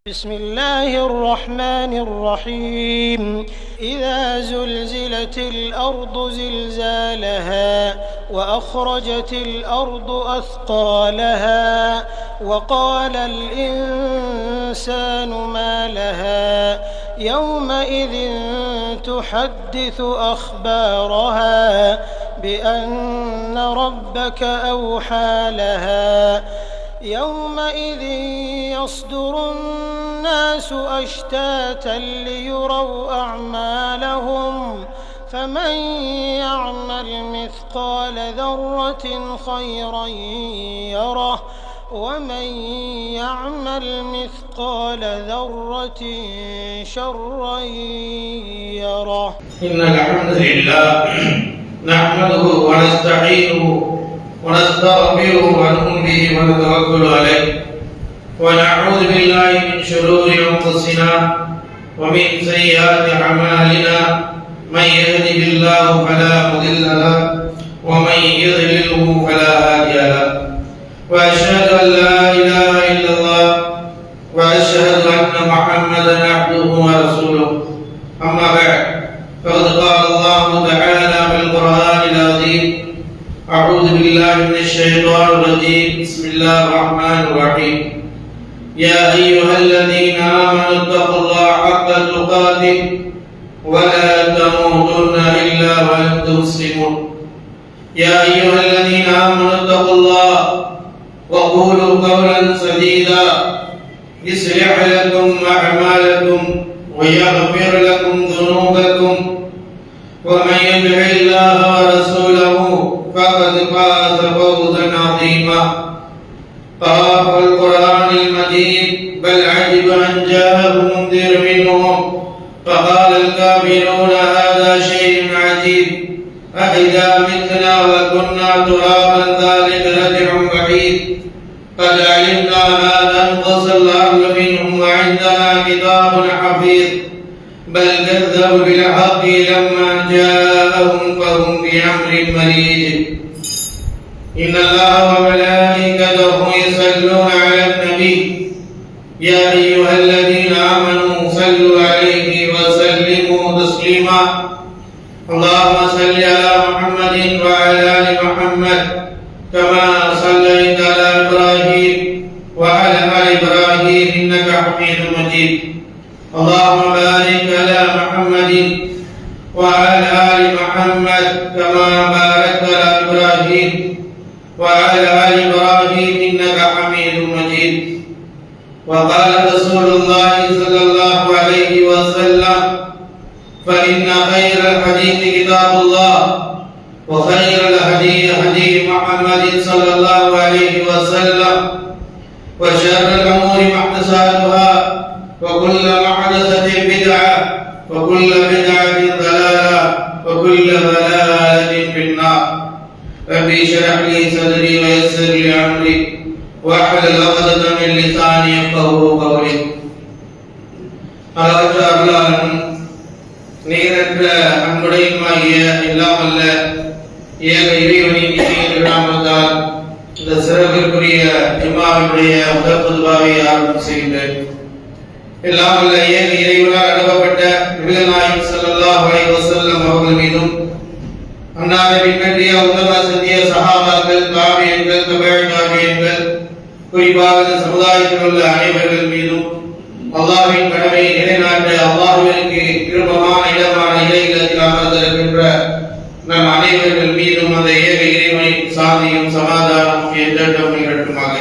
بسم الله الرحمن الرحيم إذا زلزلت الأرض زلزالها وأخرجت الأرض أثقالها وقال الإنسان ما لها يومئذ تحدث أخبارها بأن ربك أوحى لها يومئذ يصدر الناس أشتاتا ليروا أعمالهم فمن يعمل مثقال ذرة خيرا يره ومن يعمل مثقال ذرة شرا يره. إن الحمد لله نحمده ونستعينه ونستغفره ونؤمن به ونتوكل عليه ونعوذ بالله من شرور أنفسنا ومن سيئات أعمالنا من يهده الله فلا مضل له ومن يضلله فلا هادي له وأشهد أن لا إله إلا الله وأشهد أن محمدا عبده ورسوله أما بعد فقد قال الله تعالى في القرآن العظيم أعوذ بالله من الشيطان الرجيم بسم الله الرحمن الرحيم يا أيها الذين آمنوا اتقوا الله حق تقاته ولا تموتن إلا وأنتم مسلمون يا أيها الذين آمنوا اتقوا الله وقولوا قولا سديدا يصلح لكم أعمالكم ويغفر لكم ذنوبكم ومن يطع الله ورسوله فقد فاز فوزا عظيما. قال القرآن المجيد بل عجب أن جاءهم منذر منهم فقال الكافرون هذا شيء عجيب أإذا متنا وكنا ترابا ذلك رجع بعيد قد علمنا ما ننقص الأرض منهم وعندنا كتاب حفيظ بل كذبوا بالحق لما جاءهم فهم بأمر مريج إن الله وملائكته يصلون على النبي يا أيها الذين آمنوا صلوا عليه وسلموا تسليما اللهم صل على محمد وعلى آل محمد كما صليت على إبراهيم وعلى آل إبراهيم إنك حميد مجيد اللهم بارك على محمد وعلى آل محمد كما باركت على إبراهيم وعلى آل إبراهيم إنك حميد مجيد. وقال رسول الله صلى الله عليه وسلم فإن خير الحديث كتاب الله وخير الهدي هدي محمد صلى الله عليه وسلم وشر الأمور محدثاتها وكل محدثة بدعة وكل بدعة ضلالة وكل ضلالة في النار. ربي اشرح لي صدري ويسر لي أمري واحلل عقدة من لساني يفقهوا قولي. அளவற்ற அருளாளனும் நிகரற்ற அன்புடையுமாகிய எல்லாம் அல்ல ஏக இறைவனின் நாமத்தால் இந்த சிறப்பிற்குரிய ஜும்மாவினுடைய முதல் குதுபாவை ஆரம்பம் செய்கின்றேன். எல்லாம் அல்ல ஏக இறைவனால் அனுப்பப்பட்ட நபிகள் நாயகம் ஸல்லல்லாஹு அலைஹி வஸல்லம் அவர்கள் மீதும் அன்னாரை பின்பற்றிய உத்தம சத்திய சஹாபாக்கள் தாபியீன்கள் தபீஉ தாபியீன்கள் குறிப்பாக சமுதாயத்தில் உள்ள அனைவர்கள் மீதும் அல்லாஹ்வின் கடமையை நிலைநாட்ட அல்லாஹ்விற்கு விருப்பமான இடமான இறையில்லத்தில் அமர்ந்திருக்கின்ற நம் அனைவர்கள் மீதும் அந்த ஏக இறைவனின் சாந்தியும் சமாதானமும் என்றென்றும் நிகழட்டுமாக.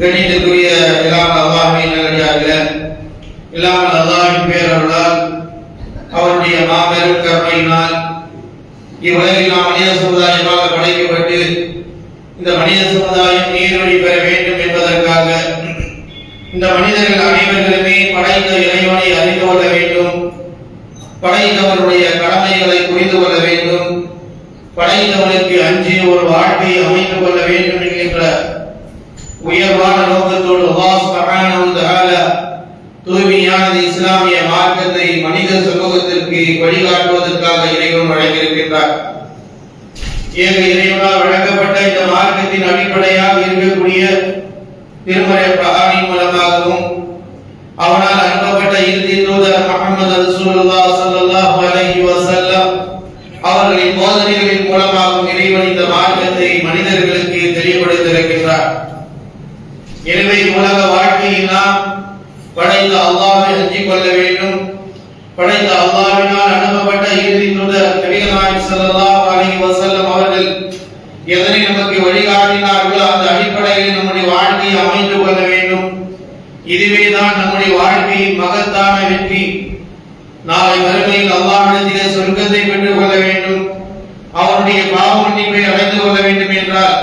கணிதத்துக்குரிய எல்லாம் அல்லாஹ்வின் நல்லடியார்களே, இல்லாமல் அல்லாஹ்வின் பேரருளால் அவருடைய மாபெரும் கருணையினால் இவ்வுலகில் நாம் மனித சமுதாயமாக படைக்கப்பட்டு இந்த மனித சமுதாயம் நீர்வழி பெற வேண்டும் என்பதற்காக இந்த மனிதர்கள் அனைவர்களுமே படைத்த இறைவனை அறிந்து கொள்ள வேண்டும், படைத்தவருடைய கடமைகளை புரிந்து கொள்ள வேண்டும், படைத்தவனுக்கு அஞ்சி ஒரு வாழ்க்கை அமைத்துக் கொள்ள வேண்டும் என்கின்ற உயர்வான நோக்கத்தோடு அல்லாஹ் சுப்ஹானஹு வ தஆலா தூய்மையான இஸ்லாமிய மார்க்கத்தை மனித சமூகத்திற்கு வழிகாட்டுவதற்காக இறைவன் வழங்கியிருக்கின்றார். ஏக இறைவனால் வழங்கப்பட்ட இந்த மார்க்கத்தின் அடிப்படையாக இருக்கக்கூடிய திருமறை குர்ஆனின் மூலமாகவும் அவனால் அனுப்பப்பட்ட இறுதி தூதர் முஹம்மது ரசூலுல்லாஹ் ஸல்லல்லாஹு அலைஹி வஸல்லம் அவர்களின் போதனைகளின் மூலமாக இறைவன் இந்த மார்க்கத்தை மனிதர்களுக்கு தெளிவுபடுத்தியிருக்கிறார். எனவே உலக வாழ்க்கையில் நாம் படைத்த அல்லாஹ்வை அஞ்சிக் கொள்ள வேண்டும். படைத்த அல்லாஹ்வினால் அனுப்பப்பட்ட இறுதி தூதர் நபிகள் நாயகம் ஸல்லல்லாஹு அலைஹி வஸல்லம் அவர்கள் எதனை நமக்கு வழிகாட்டினார்களோ அந்த அடிப்படையில் நம்முடைய வாழ்க்கையை அமைத்து கொள்ள வேண்டும். இதுவேதான் நம்முடைய வாழ்க்கையின் மகத்தான வெற்றி. நாளை மறுமையில் அல்லாஹ்விடத்திலே சொர்க்கத்தை பெற்றுக் கொள்ள வேண்டும், அவருடைய பாவ மன்னிப்பை அடைந்து கொள்ள வேண்டும் என்றால்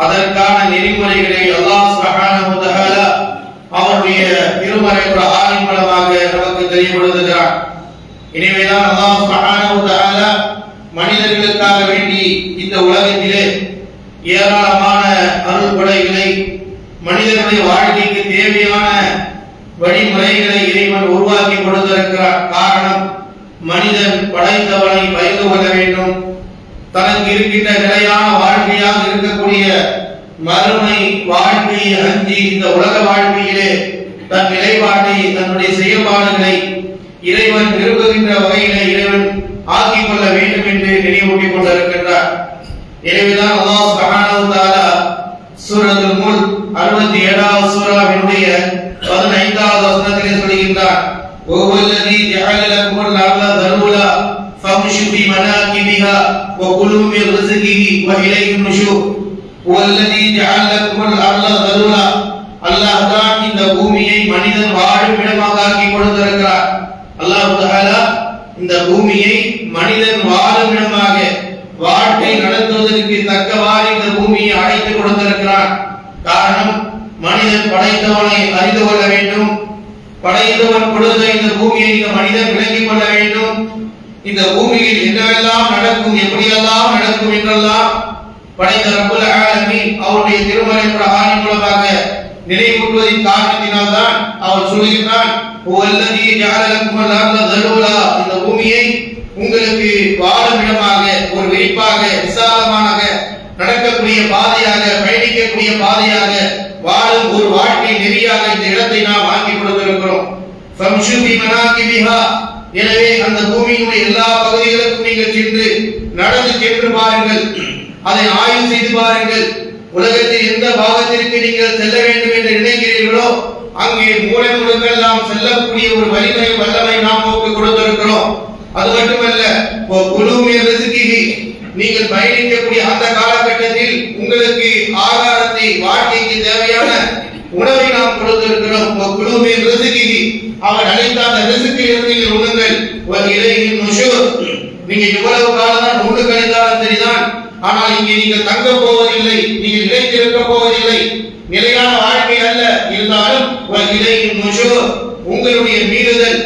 அதற்கான நெறிமுறைகளை அல்லாஹ் சுப்ஹானஹு வ தஆலா அவருடைய திருமறை குர்ஆனின் மூலமாக நமக்கு தெளிவுபடுத்துகிறார். எனவேதான் அல்லாஹ் சுப்ஹானஹு வ தஆலா மனிதர்களுக்காக வேண்டி இந்த உலகத்திலே ஏராளமான அருள் கொடைகளை, மனிதனுடைய வாழ்க்கைக்கு தேவையான வழிமுறைகளை இறைவன் உருவாக்கி கொடுத்திருக்கிறார். காரணம், மனிதன் படைத்தவனை பயந்து கொள்ள வேண்டும். தனக்கு இருக்கின்ற நிலையான வாழ்க்கையாக இருக்கக்கூடிய மறுமை வாழ்க்கையை அஞ்சி இந்த உலக வாழ்க்கையிலே தன் நிலைப்பாட்டை, தன்னுடைய செயல்பாடுகளை இறைவன் விரும்புகின்ற வகையிலே இறைவன் ஆக்கிக் கொள்ள வேண்டும் என்று நினைவூட்டிக் கொண்டிருக்கின்றார். எனவேதான் அல்லாஹ் சுப்ஹானஹு வ தஆலா சூரத்துல் முல்க் 67வது சூராவினுடைய 15வது வசனத்திலே சொல்கின்றார், வஹுவல்லதீ ஜஅல லக்குமுல் அர்த தலூலா ஃபம்ஷு ஃபீ மனாகிபிஹா வகுலூ மின் ரிஸ்கிஹி வ இலைஹி நுஷூர். வல்லதீ ஜஅல லக்குமுல் அர்த தலூலா, அல்லாஹ் தான் இந்த பூமியை மனிதன் வாழும் இடமாக ஆக்கி கொடுத்திருக்கிறார். அல்லாஹ் தஆலா இந்த பூமியை மனிதன் வாழும் இடமாக வாழ்க்கை நடத்துவதற்கு தக்கவாறு இந்த பூமியை அழைத்து கொடுத்திருக்கிறான். காரணம், மனிதன் படைத்தவனை அறிந்து கொள்ள வேண்டும், படைத்தவன் கொடுத்த இந்த பூமியை இந்த மனிதன் விளங்கிக் கொள்ள வேண்டும். இந்த பூமியில் என்னவெல்லாம் நடக்கும், எப்படியெல்லாம் நடக்கும் என்றெல்லாம் படைத்த ரப்புல் ஆலமீன் அவருடைய திருமறை குர்ஆனின் மூலமாக நினைவூட்டுவதின் காரணத்தினால் தான் அவர் சொல்கிறான், வல்லதீ ஜஅல லக்குமுல் அர்த தலூலா, இந்த பூமியை உங்களுக்கு வாழும் இடமாக, ஒரு விரிப்பாக, விசாலமாக நடக்கக்கூடிய பாதையாக, பயணிக்கக்கூடிய பாதையாக, வாழும் ஒரு வாழ்க்கை நெறியாக இந்த இடத்தை நாம் ஆக்கி கொடுத்திருக்கிறோம். ஃபம்ஷு ஃபீ மனாகிபிஹா, எனவே அந்த பூமியினுடைய எல்லா பகுதிகளுக்கும் நீங்கள் சென்று நடந்து சென்று பாருங்கள், அதை ஆய்வு செய்து பாருங்கள். உலகத்தில் எந்த பாகத்திற்கு நீங்கள் செல்ல வேண்டும் என்று நினைக்கிறீர்களோ அங்கே மூலை முடுக்கெல்லாம் செல்லக்கூடிய ஒரு வலிமை வல்லமை நாம் உங்களுக்கு கொடுத்திருக்கிறோம். அது மட்டுமல்ல, நீங்கள் பயணிக்கக்கூடிய அந்த காலகட்டத்தில் உங்களுக்கு ஆகாரத்தை, வாழ்க்கைக்கு தேவையான உணவை நாம் கொடுத்திருக்கிறோம். அவன் அழைத்த அந்த ரிஸ்கில் இருந்து நீங்கள் உண்ணுங்கள். நீங்க எவ்வளவு காலம் தான் உண்டு கழித்தாலும் சரிதான், ஆனால் இங்கே நீங்கள் தங்க போவதில்லை, நீங்கள் நிலைத்திருக்க போவதில்லை, நிலையான வாழ்க்கை அல்ல. இருந்தாலும் உங்களுடைய மீறுதல்,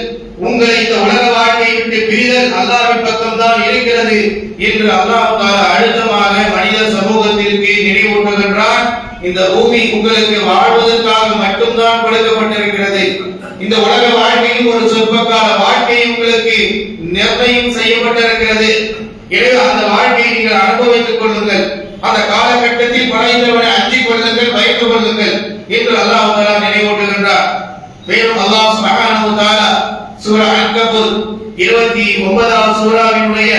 உங்களை இந்த உலக வாழ்க்கையை விட்டு பிரிதல் அல்லாஹ்வின் பக்கம் தான் இருக்கிறது என்று அல்லாஹ் தஆலா அழுத்தமாக மனித சமூகத்திற்கு நினைவூட்டுகின்றான். இந்த பூமி உங்களுக்கு வாழ்வதற்காக மட்டும்தான் கொடுக்கப்பட்டிருக்கிறது. இந்த உலக வாழ்க்கையில் ஒரு சொற்பகால வாழ்க்கை உங்களுக்கு நிர்ணயம் செய்யப்பட்டிருக்கிறது. எனவே அந்த வாழ்க்கையை நீங்கள் அனுபவித்துக் கொள்ளுங்கள். அந்த காலகட்டத்தில் படைத்தவனை அஞ்சிக் கொள்ளுங்கள், பயந்து கொள்ளுங்கள் என்று அல்லாஹ் தஆலா நினைவூட்டுகின்றார். மேலும் அல்லாஹ் சுப்ஹானஹு வ தஆலா சூரா அன்கபூத் 29வது சூராவினுடைய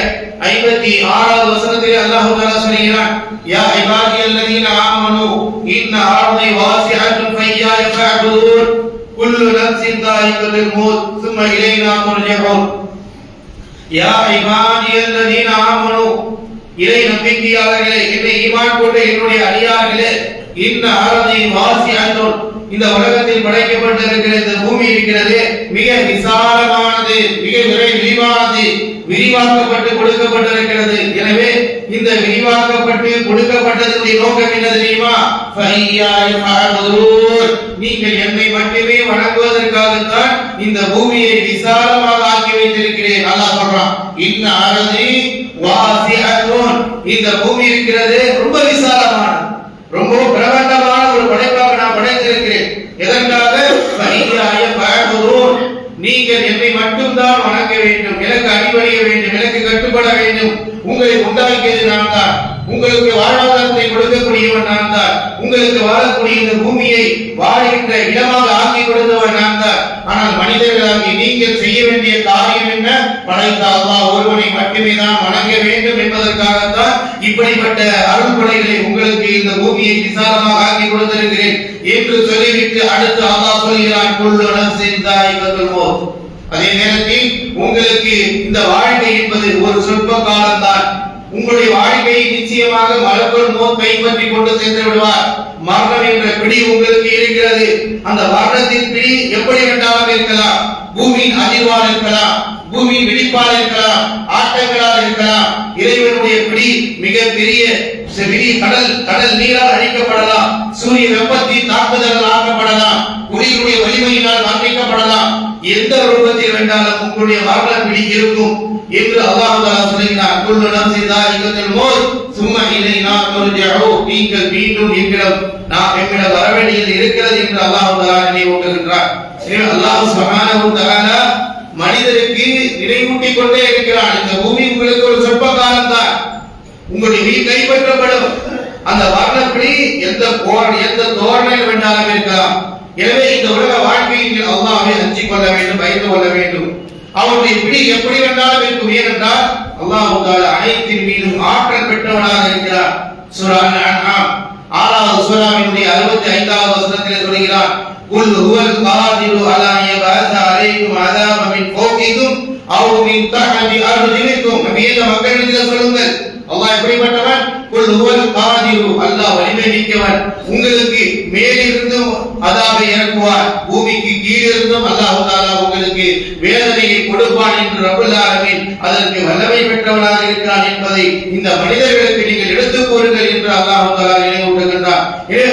56வது வசனத்தில் அல்லாஹ் தஆலா சொல்கிறான், யா இபாதியல்லதீன ஆமனூ இன்ன அர்தி வாசிஅத்துன் ஃபய்யா ஃபஅபுதூன் குல்லு நஃப்ஸின் தாயிகத்துல் மௌத் சும்ம இலைனா துர்ஜஊன். யா இபாதியல்லதீன ஆமனூ, இறை நம்பிக்கையாளர்களே, என்னை ஈமான் கொண்ட என்னுடைய அடியார்களே, இன்ன அர்தி வாசிஅத்துன், இந்த உலகத்தில் படைக்கப்பட்டிருக்கிற இந்த பூமி இருக்கிறது மிக விசாலமானது, மிக விரிவானது, விரிவாக்கப்பட்டு கொடுக்கப்பட்டிருக்கிறது. எனவே இந்த விரிவாக்கப்பட்டு கொடுக்கப்பட்டதனுடைய நோக்கம் என்ன தெரியுமா? நீங்கள் என்னை மட்டுமே வணங்குவதற்காகத்தான் இந்த பூமியை விசாலமாக ஆக்கி வைத்திருக்கிறேன். அல்லாஹ் சொல்றான், இன்ன அர்தி வாசிஅத்துன், இந்த பூமி இருக்கிறது ரொம்ப விசாலமானது, ரொம்ப பிரபலமான ஒரு படைப்பாக நான் படைத்திருக்கிறேன். எதற்காக? நீங்கள் என்னை மட்டும்தான் வணங்க வேண்டும், எனக்கு அடிபணிய வேண்டும், எனக்கு கட்டுப்பட வேண்டும். உங்களை உண்டாக்கியது நான் தான், உங்களுக்கு வாழ்வாதாரத்தை கொடுக்கக்கூடியவன் நான் தான், உங்களுக்கு வாழக்கூடிய இந்த பூமியை வாழ்கின்ற இடமாக ஆக்கி கொடுத்தவன் நான் தான். ஆனால் மனிதர்களாகி நீங்கள் செய்ய வேண்டிய காரியம் என்ன? படைத்த அல்லாஹ் ஒருவனை மட்டுமே தான் வணங்க வேண்டும் என்பதற்காகத்தான் இப்படிப்பட்ட அருள்கொடைகளை உங்களுக்கு இந்த பூமியை விசாலமாக ஆக்கி கொடுத்திருக்கிறேன் என்று சொல்லிவிட்டு அடுத்து அல்லாஹ் சொல்கிறான், குல்லு நஃப்ஸின் தாயிகத்துல் மௌத். அதே நேரத்தில் உங்களுக்கு இந்த வாழ்க்கை என்பது ஒரு சொற்ப காலம்தான். உங்களுடைய வாழ்க்கையை நிச்சயமாக மலக்குல் மௌத் கைப்பற்றி கொண்டு சென்று விடுவார். மரணம் என்ற பிடி உங்களுக்கு இருக்கிறது. அந்த மரணத்தின் பிடி எப்படி வேண்டாலும் இருக்கலாம். பூமியின் அதிர்வால் இருக்கலாம், பூமியின் வெடிப்பால் இருக்கலாம், ஆட்டங்களால் இருக்கலாம். இறைவனுடைய பிடி மிக பெரிய கடல் நீரால் அழிக்கப்படலாம், சூரிய வெப்பத்தின் தாக்குதலால் ஆக்கப்படலாம், குளிருடைய வலிமையினால் மரணிக்கப்படலாம். எந்த ரூபத்தில் வேண்டாலும் உங்களுடைய மரண பிடி இருக்கும் என்று அல்லாஹ் தஆலா சொல்கிறார். குல்லு நஃப்ஸின் தாயிகத்துல் மௌத் சும்ம இலைனா துர்ஜஊன். நீங்கள் மீண்டும் நம்மிடம் வர வேண்டியது இருக்கிறது என்று அல்லாஹ் தஆலா நினைவூட்டுகின்றார். அல்லாஹ் சுப்ஹானஹு வ தஆலா மனிதருக்கு நினைவூட்டிக் கொண்டே இருக்கிறார். இந்த பூமி உங்களுக்கு ஒரு சொற்ப காலம்தான். உங்களுடைய உயிர் கைப்பற்றப்படும். அந்த மரணப்படி எந்த தோரணையில் வேண்டாலும் இருக்கலாம். எனவே இந்த உலக வாழ்க்கையில் அல்லாஹ்வை அஞ்சிக் கொள்ள வேண்டும், பயந்து கொள்ள வேண்டும். அவருடைய பிடி எப்படி வேண்டாலும் இருக்கும். ஏனென்றால் அல்லாஹ் தஆலா அனைத்தின் மீதும் ஆற்றல் பெற்றவனாக இருக்கிறார். சூரா அன்ஆம் 6வது சூராவினுடைய 65வது வசனத்தில் சொல்கிறார், குல் ஹுவல் காதிரு அலா யபஅஸ அலைக்கும் அஸாப மின் ஃபௌகிக்கும் அவ் மின் தஹதி அர்ஜிலிக்கும். நபியே மக்களிடம் சொல்லுங்கள், அல்லாஹ் எப்படிப்பட்டவன்? குல் ஹுவல் காதிரு, அல்லாஹ் வலிமை மிக்கவன். உங்களுக்கு மேலிருந்தும் அஸாபை இறக்குவார், பூமிக்கு கீழிருந்தும் அல்லாஹ் தஆலா உங்களுக்கு வேதனையை கொடுப்பான் என்று ரப்பல் ஆலமீன் அதற்கு வல்லமை பெற்றவனாக இருக்கிறான் என்பதை இந்த மனிதர்களுக்கு நீங்கள் எடுத்துக் கூறுங்கள் என்று அல்லாஹ் தஆலா நினைவூட்டுகின்றார்.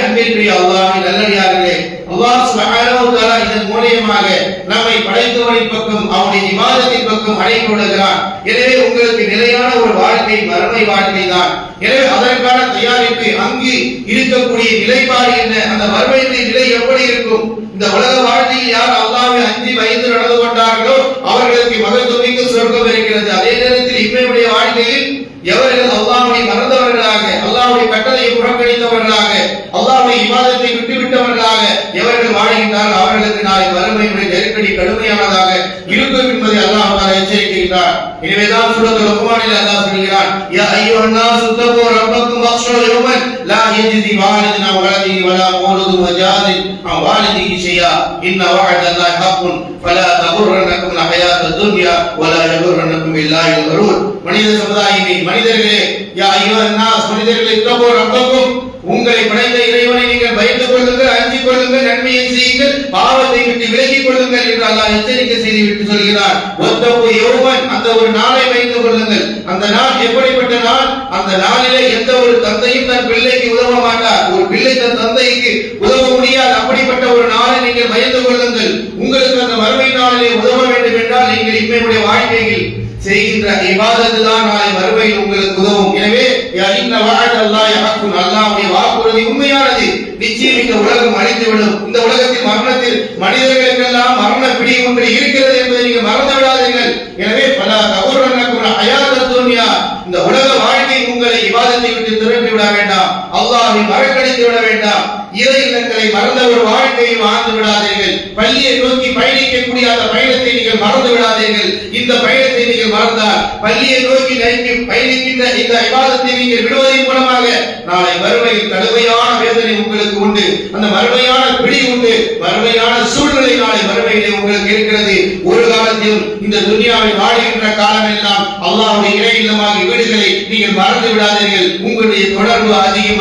அன்பிற்குரிய அல்லாஹ்வின் நல்லடியார்களே, அல்லாஹ் சுப்ஹானஹு வ தஆலா இதன் மூலமாக நம்மை படைத்தவனின் பக்கம், அவனுடைய இபாதத்தின் பக்கம் அழைப்பு விடுகிறான். எனவே உங்களுக்கு நிலையான ஒரு வாழ்க்கை மறுமை வாழ்க்கை தான். எனவே அதற்கான தயாரிப்பு, அங்கு இருக்கக்கூடிய நிலைப்பாடு என்ன, அந்த மறுமையினுடைய நிலை எப்படி இருக்கும்? இந்த உலக வாழ்க்கையில் யார் அல்லாஹ்வை அஞ்சி பயந்து நடந்து கொண்டார்களோ அவர்களுக்கு மகத்துவமிக்க சொர்க்கம் இருக்கிறது. அதே நேரத்தில் இம்மையுடைய வாழ்க்கையில் எவர்கள் அல்லாஹ்வை மறந்தவர்களாக, அல்லாஹ்வுடைய கட்டளையை புறக்கணித்தவர்களாக, அல்லாஹ்வுடைய இபாதத்தை விட்டுவிட்டவர்களாக எவர்கள் வாழ்கின்றார்கள் அவர்களுக்கு நாளை மறுமையுடைய நெருக்கடி கடுமையானதாக இருக்கும் என்பதை அல்லாஹ் தஆலா எச்சரிக்கின்றார். எனவேதான் சூரத்துல் லுக்மானில் அல்லாஹ் சொல்கிறான், யா அய்யுஹன் நாஸ் தகு ரப்பக்கும் வக்ஷு யௌமன் லா யஜ்ஸி வாலிதுன் அன் வலதிஹி வலா மௌலூதுன் வஜாதின் அன் வாலிதிஹி ஷையா இன்ன வஅதல்லாஹி ஹக்குன் ஃபலா தகுர்ரன்னக்கும் ஹயாத்துத் துன்யா வலா யகுர்ரன்னக்கும் பில்லாஹில் கரூர். மனித சமுதாயமே, மனிதர்களே, யா அய்யுஹன் நாஸ், மனிதர்களே, தகு ரப்பக்கும், உங்களை படைத்த இறைவனை நீங்கள் பயந்து கொள்ளுங்கள், அஞ்சிக் கொள்ளுங்கள், நன்மையை செய்யுங்கள், பாவத்தை விட்டு விலகிக் கொள்ளுங்கள் என்று அல்லாஹ் எச்சரிக்கை செய்து விட்டு சொல்கிறார். வத்தகு யௌமன், அந்த ஒரு நாளை வைத்துக் கொள்ளுங்கள். அந்த நாள் எப்படிப்பட்ட நாள்? அந்த நாளிலே எந்த ஒரு தந்தையும் தன் பிள்ளைக்கு உதவ மாட்டார், ஒரு பிள்ளை தன் தந்தைக்கு உதவ முடியாது. அப்படிப்பட்ட ஒரு நாளை நீங்கள் பயந்து கொள்ளுங்கள். உங்களுக்கு அந்த மறுமை நாளிலே உதவ வேண்டும் என்றால் நீங்கள் இம்மையுடைய வாழ்க்கையில் செய்கின்ற இபாதத்து தான் நாளை மறுமையில் உங்களுக்கு உதவும். எனவே இன்ன வஅதல்லாஹி ஹக்குன், அல்லாஹ்வுடைய வாக்குறுதி உண்மையானது. நிச்சயம் இந்த உலகம் அழிந்துவிடும். இந்த உலகத்தில் மரணத்தில் மனிதர்களுக்கெல்லாம் மரண பிடி ஒன்று இருக்கிறது என்பதை நீங்கள் மறந்து விடாதீர்கள். எனவே பல தகுர்ரன்னக்கும் ஹயாத்துத் துன்யா, இந்த உலக வாழ்க்கை உங்களை இபாதத்தை விட்டு திருப்பி விட வேண்டாம், அல்லாஹ்வை மறக்கடித்து விட வேண்டாம், இறை இல்லங்களை மறந்த ஒரு வாழ்க்கையை வாழ்ந்து விடாதீர்கள். பள்ளியை நோக்கி பயணிக்கக்கூடிய அந்த பயணத்தை நீங்கள் மறந்து விடாதீர்கள். இந்த பயணத்தை நீங்கள் மறந்தால் பள்ளியை நோக்கி பயணிக்கின்ற இந்த இபாதத்தை நீங்கள் விடுவதன் மூலமாக நாளை மறுமையில் கடுமையான வேதனை உங்களுக்கு உண்டு, அந்த மறுமையான பிடி உண்டு, மறுமையான சூழ்நிலை நாளை மறுமையிலே உங்களுக்கு இருக்கிறது. ஒரு காலத்தில் இந்த துன்யாவில் வாழ்கின்ற காலமெல்லாம் அல்லாஹ்வுடைய இறை இல்லமாகிய வீடுகளை நீங்கள் மறந்து விடாதீர்கள். உங்களுடைய தொடர்பு அதிகம்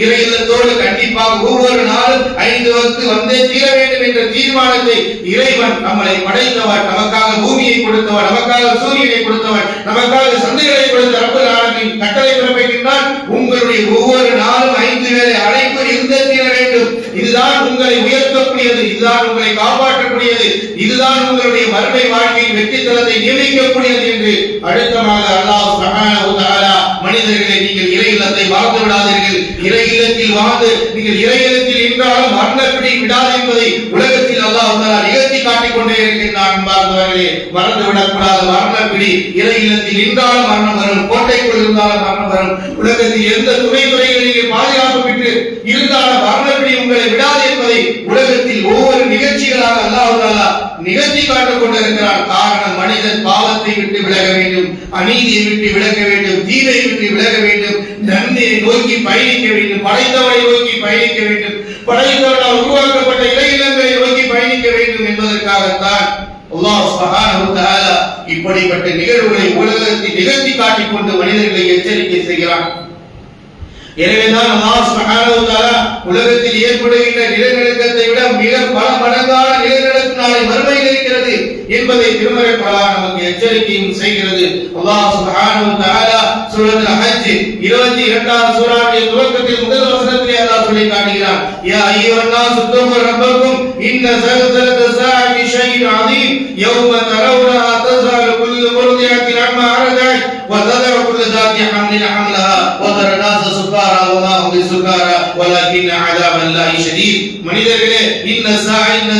இறை இல்லத்தோடு கண்டிப்பாக ஒவ்வொரு நாளும் 5 வக்து வந்தே தீர வேண்டும் என்ற தீர்மானத்தை இறைவன் நம்மளை படைத்தவர், நமக்காக பூமியை கொடுத்தவர், நமக்காக சூரியனை கொடுத்தவர், நமக்காக சந்தைகளை கொடுத்த ரப்பல் ஆலமீன் கட்டளை பிறப்பிக்கின்றான். உங்களுடைய ஒவ்வொரு நாளும் 5 வேளை அழைப்பு இருந்தே தீர வேண்டும். இதுதான் உங்களை உயர்த்தக்கூடியது, இதுதான் உங்களை காப்பாற்றக்கூடியது, இதுதான் உங்களுடைய மறுமை வாழ்க்கையின் வெற்றி தளத்தை நியமிக்கக்கூடியது என்று அழுத்தமாக அல்லாஹ் சுப்ஹானஹு வ தஆலா மனிதர்களை நீங்கள் இறை இல்லத்தை வாழ்ந்து விடாதீர்கள். இறை இல்லத்தில் வாழ்ந்து நீங்கள் இறை இல்லத்தில் என்றாலும் மரணப்பிடி விடாது என்பதை உலகத்தில் அல்லாஹ் தஆலா நிகழ்த்தி காட்டிக் கொண்டே இருக்கின்றான். பார்ந்தவர்களே, மறந்து விடக்கூடாது. மரணப்பிடி இறை இல்லத்தில் என்றாலும் மரணம் வரும், கோட்டைக்குள் இருந்தாலும் மரணம் வரும். உலகத்தில் எந்த துறைகளில் நீங்கள் பாதுகாப்பு பெற்று இருந்தாலும் மரணப்பிடி உங்களை விடாது என்பதை உலகத்தில் ஒவ்வொரு நிகழ்ச்சிகளாக அல்லாஹ் தஆலா நிகழ்த்தி காட்டிக் கொண்டிருக்கிறான். காரணம், மனிதன் பாவத்தை விட்டு விலக வேண்டும், அநீதியை விட்டு விலக வேண்டும், தீமை விட்டு விலக வேண்டும், நன்மையை நோக்கி பயணிக்க வேண்டும், படைத்தவரை நோக்கி பயணிக்க வேண்டும், படைத்தவரால் உருவாக்கப்பட்ட இறையிலங்களை நோக்கி பயணிக்க வேண்டும் என்பதற்காகத்தான் அல்லாஹ் சுப்ஹானஹு வ தஆலா இப்படிப்பட்ட நிகழ்வுகளை உலகத்தில் நிகழ்த்தி காட்டிக் கொண்டு மனிதர்களை எச்சரிக்கை செய்கிறான். எனவேதான் அல்லாஹ் சுப்ஹானஹு வ தஆலா உலகத்தில் ஏற்படுகின்ற நிலநடுக்கத்தை விட மிக பல மடங்கான நிலநடுக்கம் நாளை மறுமையில் இருக்கிறது என்பதை திருமறை குர்ஆன் நமக்கு எச்சரிக்கையும் செய்கிறது. அல்லாஹ் சுப்ஹானஹு வ தஆலா சூரத்துல் ஹஜ் 22வது சூராவுடைய துவக்கத்தில் முதல் வசனத்திலே அல்லாஹ் சொல்லி காட்டுகிறான், யா அய்யுஹன் நாஸ் தூபு ரப்பக்கும் இன்ன ஸல்ஸலத ஸாஅத்தி ஷைஇன் அதீம் யௌம தரவுனஹா தஸாலு குல்லு முர்திஅத்தின் அம்மா அரஜத் வ ததரு குல்லு ذات حمل حملها وترى الناس سكارى وما هم بسكارى ولكن عذاب الله شديد. மனிதர்களே, இன்ன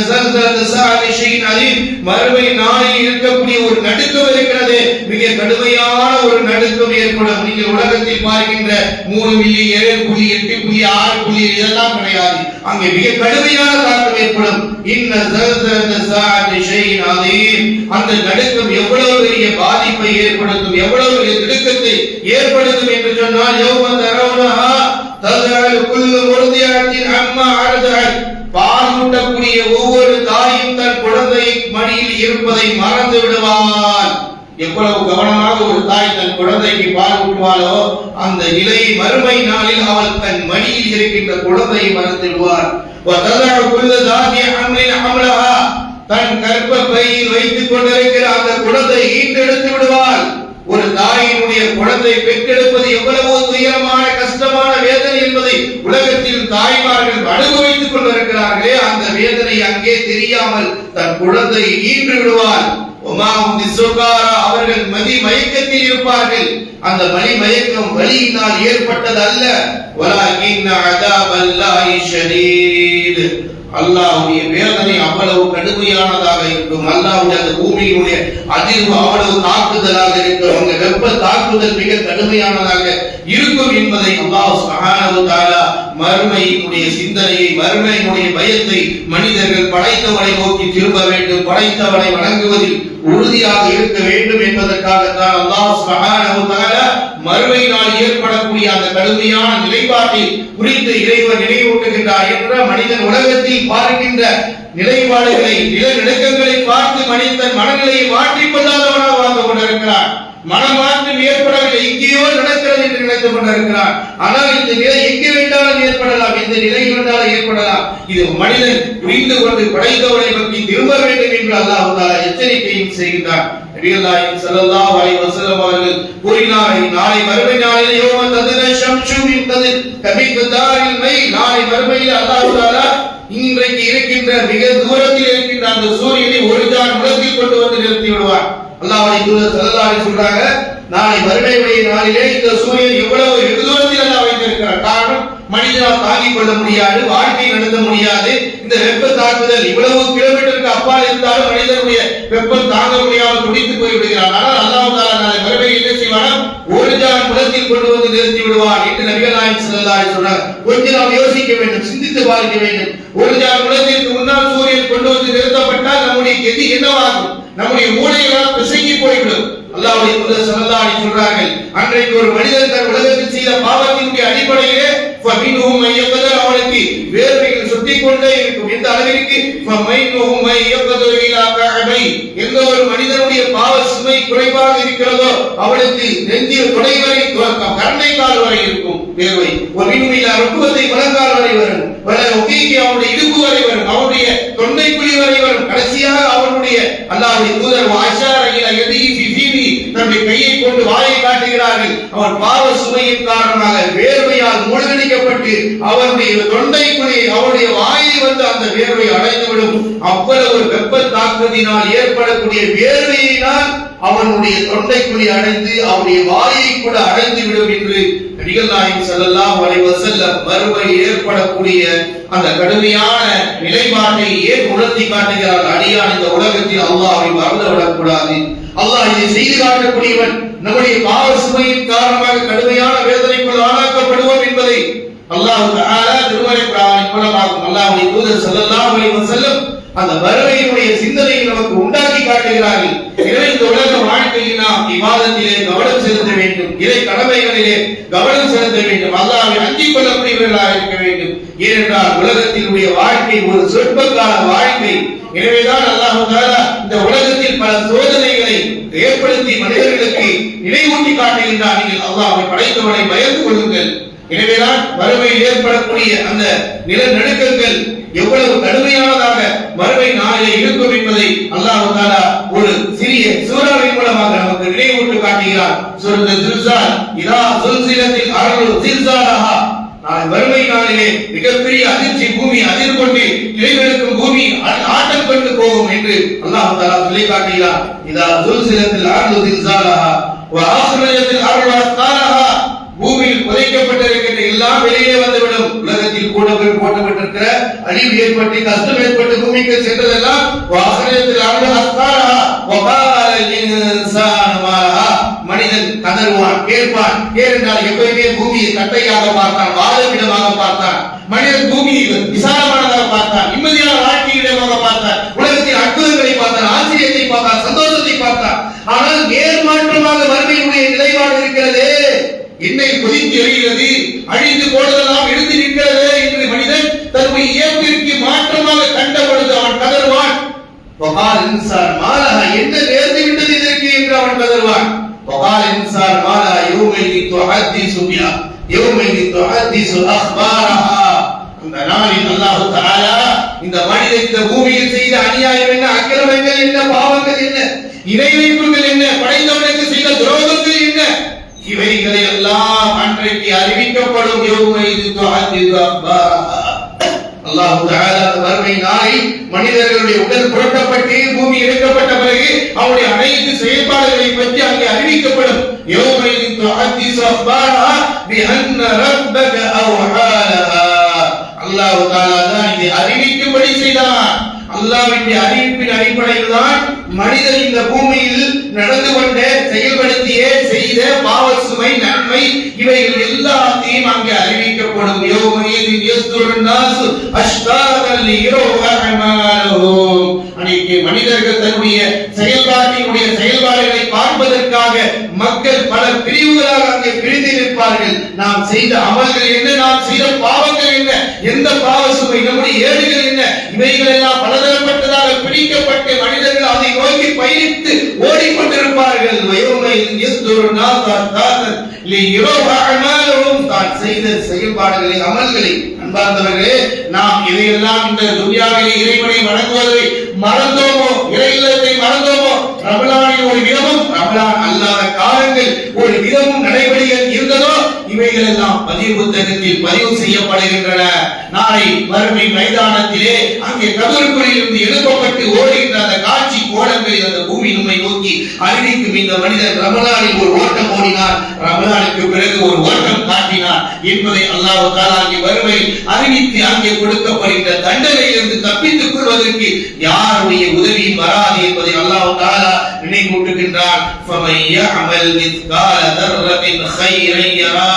ஸல்ஸலத ஸாஅத்தி ஷைஇன் அதீம், மறுமை நாளில் இருக்கக்கூடிய ஒரு நடுக்கம் இருக்கிறது, மிக கடுமையான ஒரு நடுக்கம் ஏற்படும். நீங்கள் உலகத்தில் பார்க்கின்ற 3 மில்லி 7 புள்ளி 8 புள்ளி 6 புள்ளி இதெல்லாம் கிடையாது, அங்கே மிக கடுமையான தாக்கம் ஏற்படும். இன்ன ஸல்ஸலத ஸாஅத்தி ஷைஇன் அதீம், அந்த நடுக்கம் எவ்வளவு பெரிய பாதிப்பை ஏற்படுத்தும், எவ்வளவு பெரிய திடுக்கத்தை ஏற்படுத்தும் என்று சொன்னால், யௌம தரவுனஹா தஸாலு குல்லு முர்திஅத்தின் அம்மா அரஜத், பாலூட்டக்கூடிய ஒவ்வொரு தாயும் தன் குழந்தை மடியில் இருப்பதை மறந்து விடுவாள். எவ்வளவு கவனமாக ஒரு தாய் தன் குழந்தைக்கு பால் ஊட்டுவாளோ அந்த நிலையை மறுமை நாளில் அவள் தன் மடியில் இருக்கின்ற குழந்தையை மறந்து விடுவாள். தன் கர்ப்பப்பையில் வைத்துக் கொண்டிருக்கிற அந்த குழந்தை ஈண்டெடுத்து விடுவாள். ஒரு தாயினுடைய குழந்தை பெற்றெடுப்பது எவ்வளவு துயரமான கஷ்டமான வேதனை என்பதை உலகத்தில் தாய்மார்கள் அனுபவித்துக் கொண்டிருக்கிறார்களே, அந்த வேதனை அங்கே தெரியாமல் தன் குழந்தை ஈன்று விடுவாள். அவர்கள் மதி மயக்கத்தில் இருப்பார்கள். அந்த மதி மயக்கம் வலியினால் ஏற்பட்டது அல்ல, வலாகின் அஸாபல்லாஹி ஷதீத், அல்லாஹ்வுடைய வேதனை அவ்வளவு கடுமையானதாக இருக்கும். அல்லாஹ்வுடைய அந்த பூமியினுடைய அதிர்வு அவ்வளவு தாக்குதலாக இருக்கும். அந்த வெப்ப தாக்குதல் மிக கடுமையானதாக இருக்கும் என்பதை அல்லாஹ் சுப்ஹானஹு வ தஆலா மறுமையினுடைய சிந்தனையை, மறுமையினுடைய பயத்தை மனிதர்கள் படைத்தவனை நோக்கி திரும்ப வேண்டும், படைத்தவனை வணங்குவதில் உறுதியாக இருக்க வேண்டும் என்பதற்காகத்தான் அல்லாஹ் சுப்ஹானஹு வ தஆலா மறுமை நாள் ஏற்படக்கூடிய அந்த கடுமையான நிலைப்பாட்டை குறித்து இறைவன் நினைவூட்டுகின்றார். என்ற மனிதன் உலகத்தில் பார்க்கின்ற நிலைப்பாடுகளை, நிலநடுக்கங்களை பார்த்து மனிதன் மனநிலையை மாற்றிக் கொள்ளாதவனாக வாழ்ந்து கொண்டிருக்கிறான். மனமாற்றம் ஏற்படவில்லை, எங்கேயோ நடக்கிறது என்று நினைத்துக் கொண்டிருக்கிறான். ஆனால் இந்த நிலை எங்கே வேண்டாலும் ஏற்படலாம், எந்த நிலையில் வேண்டாலும் ஏற்படலாம். இது மனிதன் புரிந்து கொண்டு படைத்தவனை நோக்கி திரும்ப வேண்டும் என்று அல்லாஹ் தஆலா எச்சரிக்கையும் செய்கின்றான். நபிகள் ஸல்லல்லாஹு அலைஹி வஸல்லம் அவர்கள் கூறினார்கள், நாளை மறுமை நாளில் யௌம ததுல ஷம்ஸு மின் ததில் கபிதாரில் மை, நாளை மறுமையில் அல்லாஹ் தஆலா இன்றைக்கு இருக்கின்ற மிக தூரத்தில் இருக்கின்ற அந்த சூரியனை ஒரு ஜான் உலகில் கொண்டு வந்து நிறுத்தி விடுவார். அல்லாஹ்வுடைய தூதர் ஸல்லல்லாஹு அலைஹி சொல்றாங்க, நாளை மறுமையுடைய நாளிலே இந்த சூரியன் எவ்வளவு வெகு தூரத்தில் அல்லாஹ் வைத்திருக்கிறார். காரணம், மனிதனால் தாங்கிக் கொள்ள முடியாது, வாழ்க்கை நடத்த முடியாது. இந்த வெப்ப தாக்குதல் இவ்வளவு கிலோமீட்டருக்கு அப்பால் இருந்தாலும் மனிதனுடைய வெப்பம் தாங்க முடியாமல் துடித்து போய்விடுகிறார். ஆனால் அல்லாஹ் தஆலா நாளை மறுமையில் என்ன செய்வானா, ஒரு ஜான் குலத்தில் கொண்டு வந்து நிறுத்தி விடுவார் என்று நபிகள் நாயகம் ஸல்லல்லாஹு அலைஹி சொல்றாங்க. கொஞ்சம் நாம் யோசிக்க வேண்டும், சிந்தித்து பார்க்க வேண்டும். ஒரு ஜான் குலத்திற்கு முன்னால் சூரியன் கொண்டு வந்து நிறுத்தப்பட்டால் நம்முடைய கதி என்னவாகும்? நம்முடைய மூளைகளால் பிசைங்கி போய்விடும். அல்லாஹ்வுடைய தூதர் ஸல்லல்லாஹு அலைஹி சொல்றார்கள், அன்றைக்கு ஒரு மனிதன் தன் உலகத்தில் செய்த பாவத்தினுடைய அடிப்படையிலே ஃபமின்ஹும் மையகதர், அவனுக்கு வேர்வைகள் சுத்திக் கொண்டே இருக்கும். எந்த அளவிற்கு? ஃபமைன்ஹும் மையகதர் இலா கஅபை, எந்த ஒரு மனிதனுடைய பாவ சுமை குறைவாக இருக்கிறதோ அவனுக்கு நெஞ்சில் தொடை வரை, கரணை கால் வரை இருக்கும் வேர்வை. ஒமின்ஹும் இலா ருக்பத்தை, முழங்கால் வரை வரும். வல உகீகி, அவனுடைய இடுப்பு வரை வரும், அவனுடைய தொண்டை குழி வரை வரும். கடைசியாக அவனுடைய அல்லாஹ்வுடைய தூதர் வாஷார இலா யதிஹி ஃபி ஃபீஹி, தன்னுடைய கையை கொண்டு வாயை காட்டுகிறார்கள். அவன் பாவ சுமையின் காரணமாக வேர்வையால் மூழ்கடிக்கப்பட்டு அவனுடைய தொண்டை குழி, அவனுடைய வாயை வந்து அந்த வேர்வை அடைந்துவிடும். அவ்வளவு வெப்ப தாக்குதலினால் ஏற்படக்கூடிய வேர்வையினால் அவனுடைய தொண்டை குழி அடைந்து அவனுடைய வாயை கூட அடைந்து விடும் என்று நபிகள் நாயகம் ஸல்லல்லாஹு அலைஹி வஸல்லம் மறுமை ஏற்படக்கூடிய அந்த கடுமையான நிலைப்பாட்டை ஏன் உணர்த்தி காட்டுகிறார். அடியான் இந்த உலகத்தில் அல்லாஹ்வை மறந்துவிடக் கூடாது. அல்லாஹ் இதை செய்து காட்டக்கூடியவன். நம்முடைய பாவ சுமையின் காரணமாக கடுமையான வேதனைக்குள் ஆளாக்கப்படுவோம் என்பதை அல்லாஹ் தஆலா திருமறை குர்ஆனின் மூலமாக அல்லாஹ்வுடைய தூதர் ஸல்லல்லாஹு அலைஹி வஸல்லம் அந்த மறுமையினுடைய சிந்தனையை வருகிறார்கள். எனவே இந்த உலக வாழ்க்கையில் நாம் இபாதத்திலே கவனம் செலுத்த வேண்டும், இறை கடமைகளிலே கவனம் செலுத்த வேண்டும், அல்லாஹ்வை அஞ்சிக் கொள்ளக்கூடியவர்களாக இருக்க வேண்டும். ஏனென்றால் உலகத்தினுடைய வாழ்க்கை ஒரு சொற்ப கால வாழ்க்கை. எனவேதான் அல்லாஹ் தஆலா இந்த உலகத்தில் பல சோதனைகளை ஏற்படுத்தி மனிதர்களுக்கு நினைவூட்டி காட்டுகின்றார். நீங்கள் அல்லாஹ்வை படைத்தவனை பயந்து கொள்ளுங்கள். எனவேதான் வறுமையில் ஏற்படக்கூடிய அந்த நிலநடுக்கங்கள் எவ்வளவு கடுமையானதாக மறுமை நாளிலே இருக்கும் என்பதை அல்லாஹ் தஆலா ஒரு சிறிய சூறாவின் மூலமாக நமக்கு நினைவூட்டி காட்டுகிறார். சூரத்துல் ஜில்சால் இதா சுல்சிலத்தில் அர்து ஜில்சாலஹா, நாளை மறுமை நாளிலே மிகப்பெரிய அதிர்ச்சி, பூமி அதிர்கொண்டு கிளைகளுக்கும் பூமி ஆட்டம் கொண்டு போகும் என்று அல்லாஹ் தஆலா சொல்லி காட்டுகிறார். இதா சுல்சிலத்தில் அர்து ஜில்சாலஹா வ அக்ரஜத்தில் அர்து அஸ்காலஹா, பூமியில் புதைக்கப்பட்டிருக்கின்ற எல்லாம் வெளியே வந்துவிடும். உலகத்தில் போட்டப்பட்டிருக்கிற அழிவு ஏற்பட்டு கஷ்டம் ஏற்பட்டு பூமிக்கு சென்றதெல்லாம் வாசனத்தில் அர்து அஸ்காலஹா வ கால இன்சானு மாலஹா, மனிதன் கதறுவான், கேட்பான். ஏனென்றால் எப்பவுமே பூமியை தட்டையாக பார்த்தான், வாழவிடமாக பார்த்தான். மனிதன் பூமியை விசாலமானதாக பார்த்தான், நிம்மதியான வாழ்க்கையிடமாக பார்த்தான், உலகத்தில் அற்புதங்களை பார்த்தான், ஆச்சரியத்தை பார்த்தான், சந்தோஷத்தை பார்த்தான். ஆனால் நேர்மாற்றமாக மறுமையுடைய நிலைப்பாடு இருக்கிறது. எண்ணெய் கொதித்து எரிகிறது, அழிந்து போனதெல்லாம் எழுந்து நிற்கிறது என்று மனிதன் தன்னுடைய இயற்கைக்கு மாற்றமாக கண்ட பொழுது அவன் கதறுவான். வகால் இன்சான் மாலஹா, என்ன நேர்ந்து விட்டது இதற்கு என்று அவன் கதறுவான். வகால் இன்சான் மாலஹா யௌமைதி துஹத்திசு பிஹா யௌமைதி துஹத்திசு அக்பாரஹா. அந்த நாளில் அல்லாஹ் தஆலா இந்த மனிதன் இந்த பூமியில் செய்த அநியாயம் என்ன, அக்கிரமங்கள் என்ன, பாவங்கள் என்ன, இணை வைப்புகள் என்ன, படைத்தவனுக்கு செய்த துரோகங்கள் என்ன, இவைகளை எல்லாம் அன்றைக்கு அறிவிக்கப்படும். யௌமைதி துஹத்திசு அக்பாரஹா. அல்லாஹ் தஆலா மறுமை நாளில் மனிதர்களுடைய உடல் புரட்டப்பட்டு பூமி இறக்கப்பட்ட பிறகு அவருடைய அனைத்து செயல்பாடுகளை பற்றி அங்கே அறிவிக்கப்படும். யௌமைதி துஹத்திசு அக்பாரஹா பிஅன்ன ரப்பக அவ்ஹாலஹா. அல்லாஹ் தஆலா தான் இதை அறிவிக்கும்படி செய்தான். அல்லாஹ்வின் அறிவிப்பின் அடிப்படையில் தான் மனிதன் இந்த பூமியில் நடந்து கொண்ட செயல்படுத்திய செய்த பாவ சுமை நன்மை இவைகள் எல்லாத்தையும் அங்கே அறிவிக்கப்படும். யௌமைதின் யஸ்துருன் நாஸ் அஷ்தாதல் லியரவு அமாலஹும். அன்றைக்கு மனிதர்கள் தன்னுடைய செயல்பாடுகளை பார்ப்பதற்காக மக்கள் பல பிரிவுகளாக அங்கே பிரிந்து நிற்பார்கள். நாம் செய்த அமல்கள் என்ன, நாம் செய்த பாவங்கள் என்ன, எந்த பாவ சுமை, நம்முடைய ஏடுகள் என்ன, இவைகள் எல்லாம் பலதரப்பட்டதாக பிடிக்கப்பட்டு மனிதர்கள் அதை நோக்கி பயணித்து ஓடிக்கொண்டிருப்பார்கள். தான் செய்த செயல்பாடுகளை அமல்களை. அன்பார்ந்தவர்களே, நாம் இதையெல்லாம் இந்த துன்யாவிலே இறைவனை வணங்குவதை மறந்தோமோ, இறை இல்லத்தை மறந்தோமோ, ரமலானில் ஒரு விதமும் ரமலான் அல்லாத காலங்கள் ஒரு விதமும் நடைபெறுகள் இருந்ததோ இவைகள் எல்லாம் பதிவு புத்தகத்தில் பதிவு செய்யப்படுகின்றன. நாளை மறுமை மைதானத்திலே அங்கே கபருக்குழியிலிருந்து எழுப்பப்பட்டு ஓடுகின்ற அந்த காட்சி கோலங்களில் அந்த பூமி நம்மை நோக்கி அறிவிக்கும். இந்த மனிதன் ரமலானில் ஒரு ஓட்டம் ஓடினார், ரமலானுக்கு பிறகு ஒரு ஓட்டம் காட்டினார் என்பதை அல்லாஹ் தஆலா அங்கே மறுமையில் அறிவித்து அங்கே கொடுக்கப்படுகின்ற தண்டனையிலிருந்து தப்பித்துக் கொள்வதற்கு யாருடைய உதவியும் வராது என்பதை அல்லாஹ் தஆலா நினைவூட்டுகின்றார். ஃபமன் யஅமல் மிஸ்கால தர்ரத்தின் கைரன் யரா.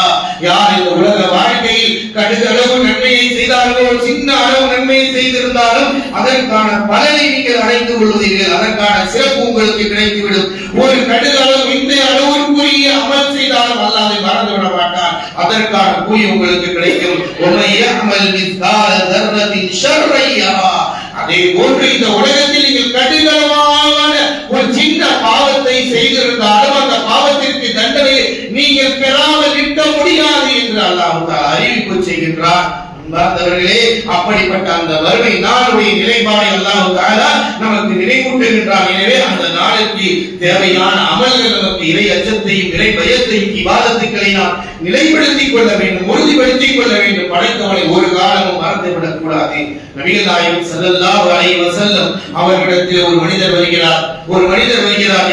யார் இந்த உலக வாழ்க்கையில் கடுகளவு நன்மையை செய்தார்களோ, சின்ன அளவு நன்மையை செய்திருந்தாலும் அதற்கான பலனை நீங்கள் அடைந்து கொள்வீர்கள், அதற்கான சிறப்பு உங்களுக்கு கிடைத்துவிடும். ஒரு கடுகளவு இந்த அளவிற்குரிய அமல் செய்தாலும் அல்லாஹ் அதை மறந்து விட மாட்டார், அதற்கான கூலி உங்களுக்கு கிடைக்கும். வமன் யஅமல் மிஸ்கால தர்ரத்தின் ஷர்ரன் யரா. அதே போன்று இந்த உலகத்தில் நீங்கள் கடுகளவான ஒரு சின்ன பாவத்தை செய்திருந்தாலும் அந்த பாவத்திற்கு தண்டனை நீங்கள் பெறாமல் இருக்க முடியாது என்று அல்லாஹ் தஆலா அறிவிப்பு செய்கின்றார். அன்பார்ந்தவர்களே, அப்படிப்பட்ட அந்த வறுமை நாளுடைய நிலைப்பாடை அல்லாஹ் தஆலா நமக்கு நினைவூட்டுகின்றார். எனவே அந்த நாளுக்கு தேவையான அமல்கள், நமக்கு இறை அச்சத்தையும் இறை பயத்தையும் இபாதத்துக்களை நாம் நிலைப்படுத்திக் கொள்ள வேண்டும், உறுதிப்படுத்திக் கொள்ள வேண்டும். படைத்தவனை ஒரு காலமும் மறந்துவிடக் கூடாது. நபிகள் நாயகம் ஸல்லல்லாஹு அலைஹி வஸல்லம் அவர்களிடத்தில் ஒரு மனிதர் வருகிறார்.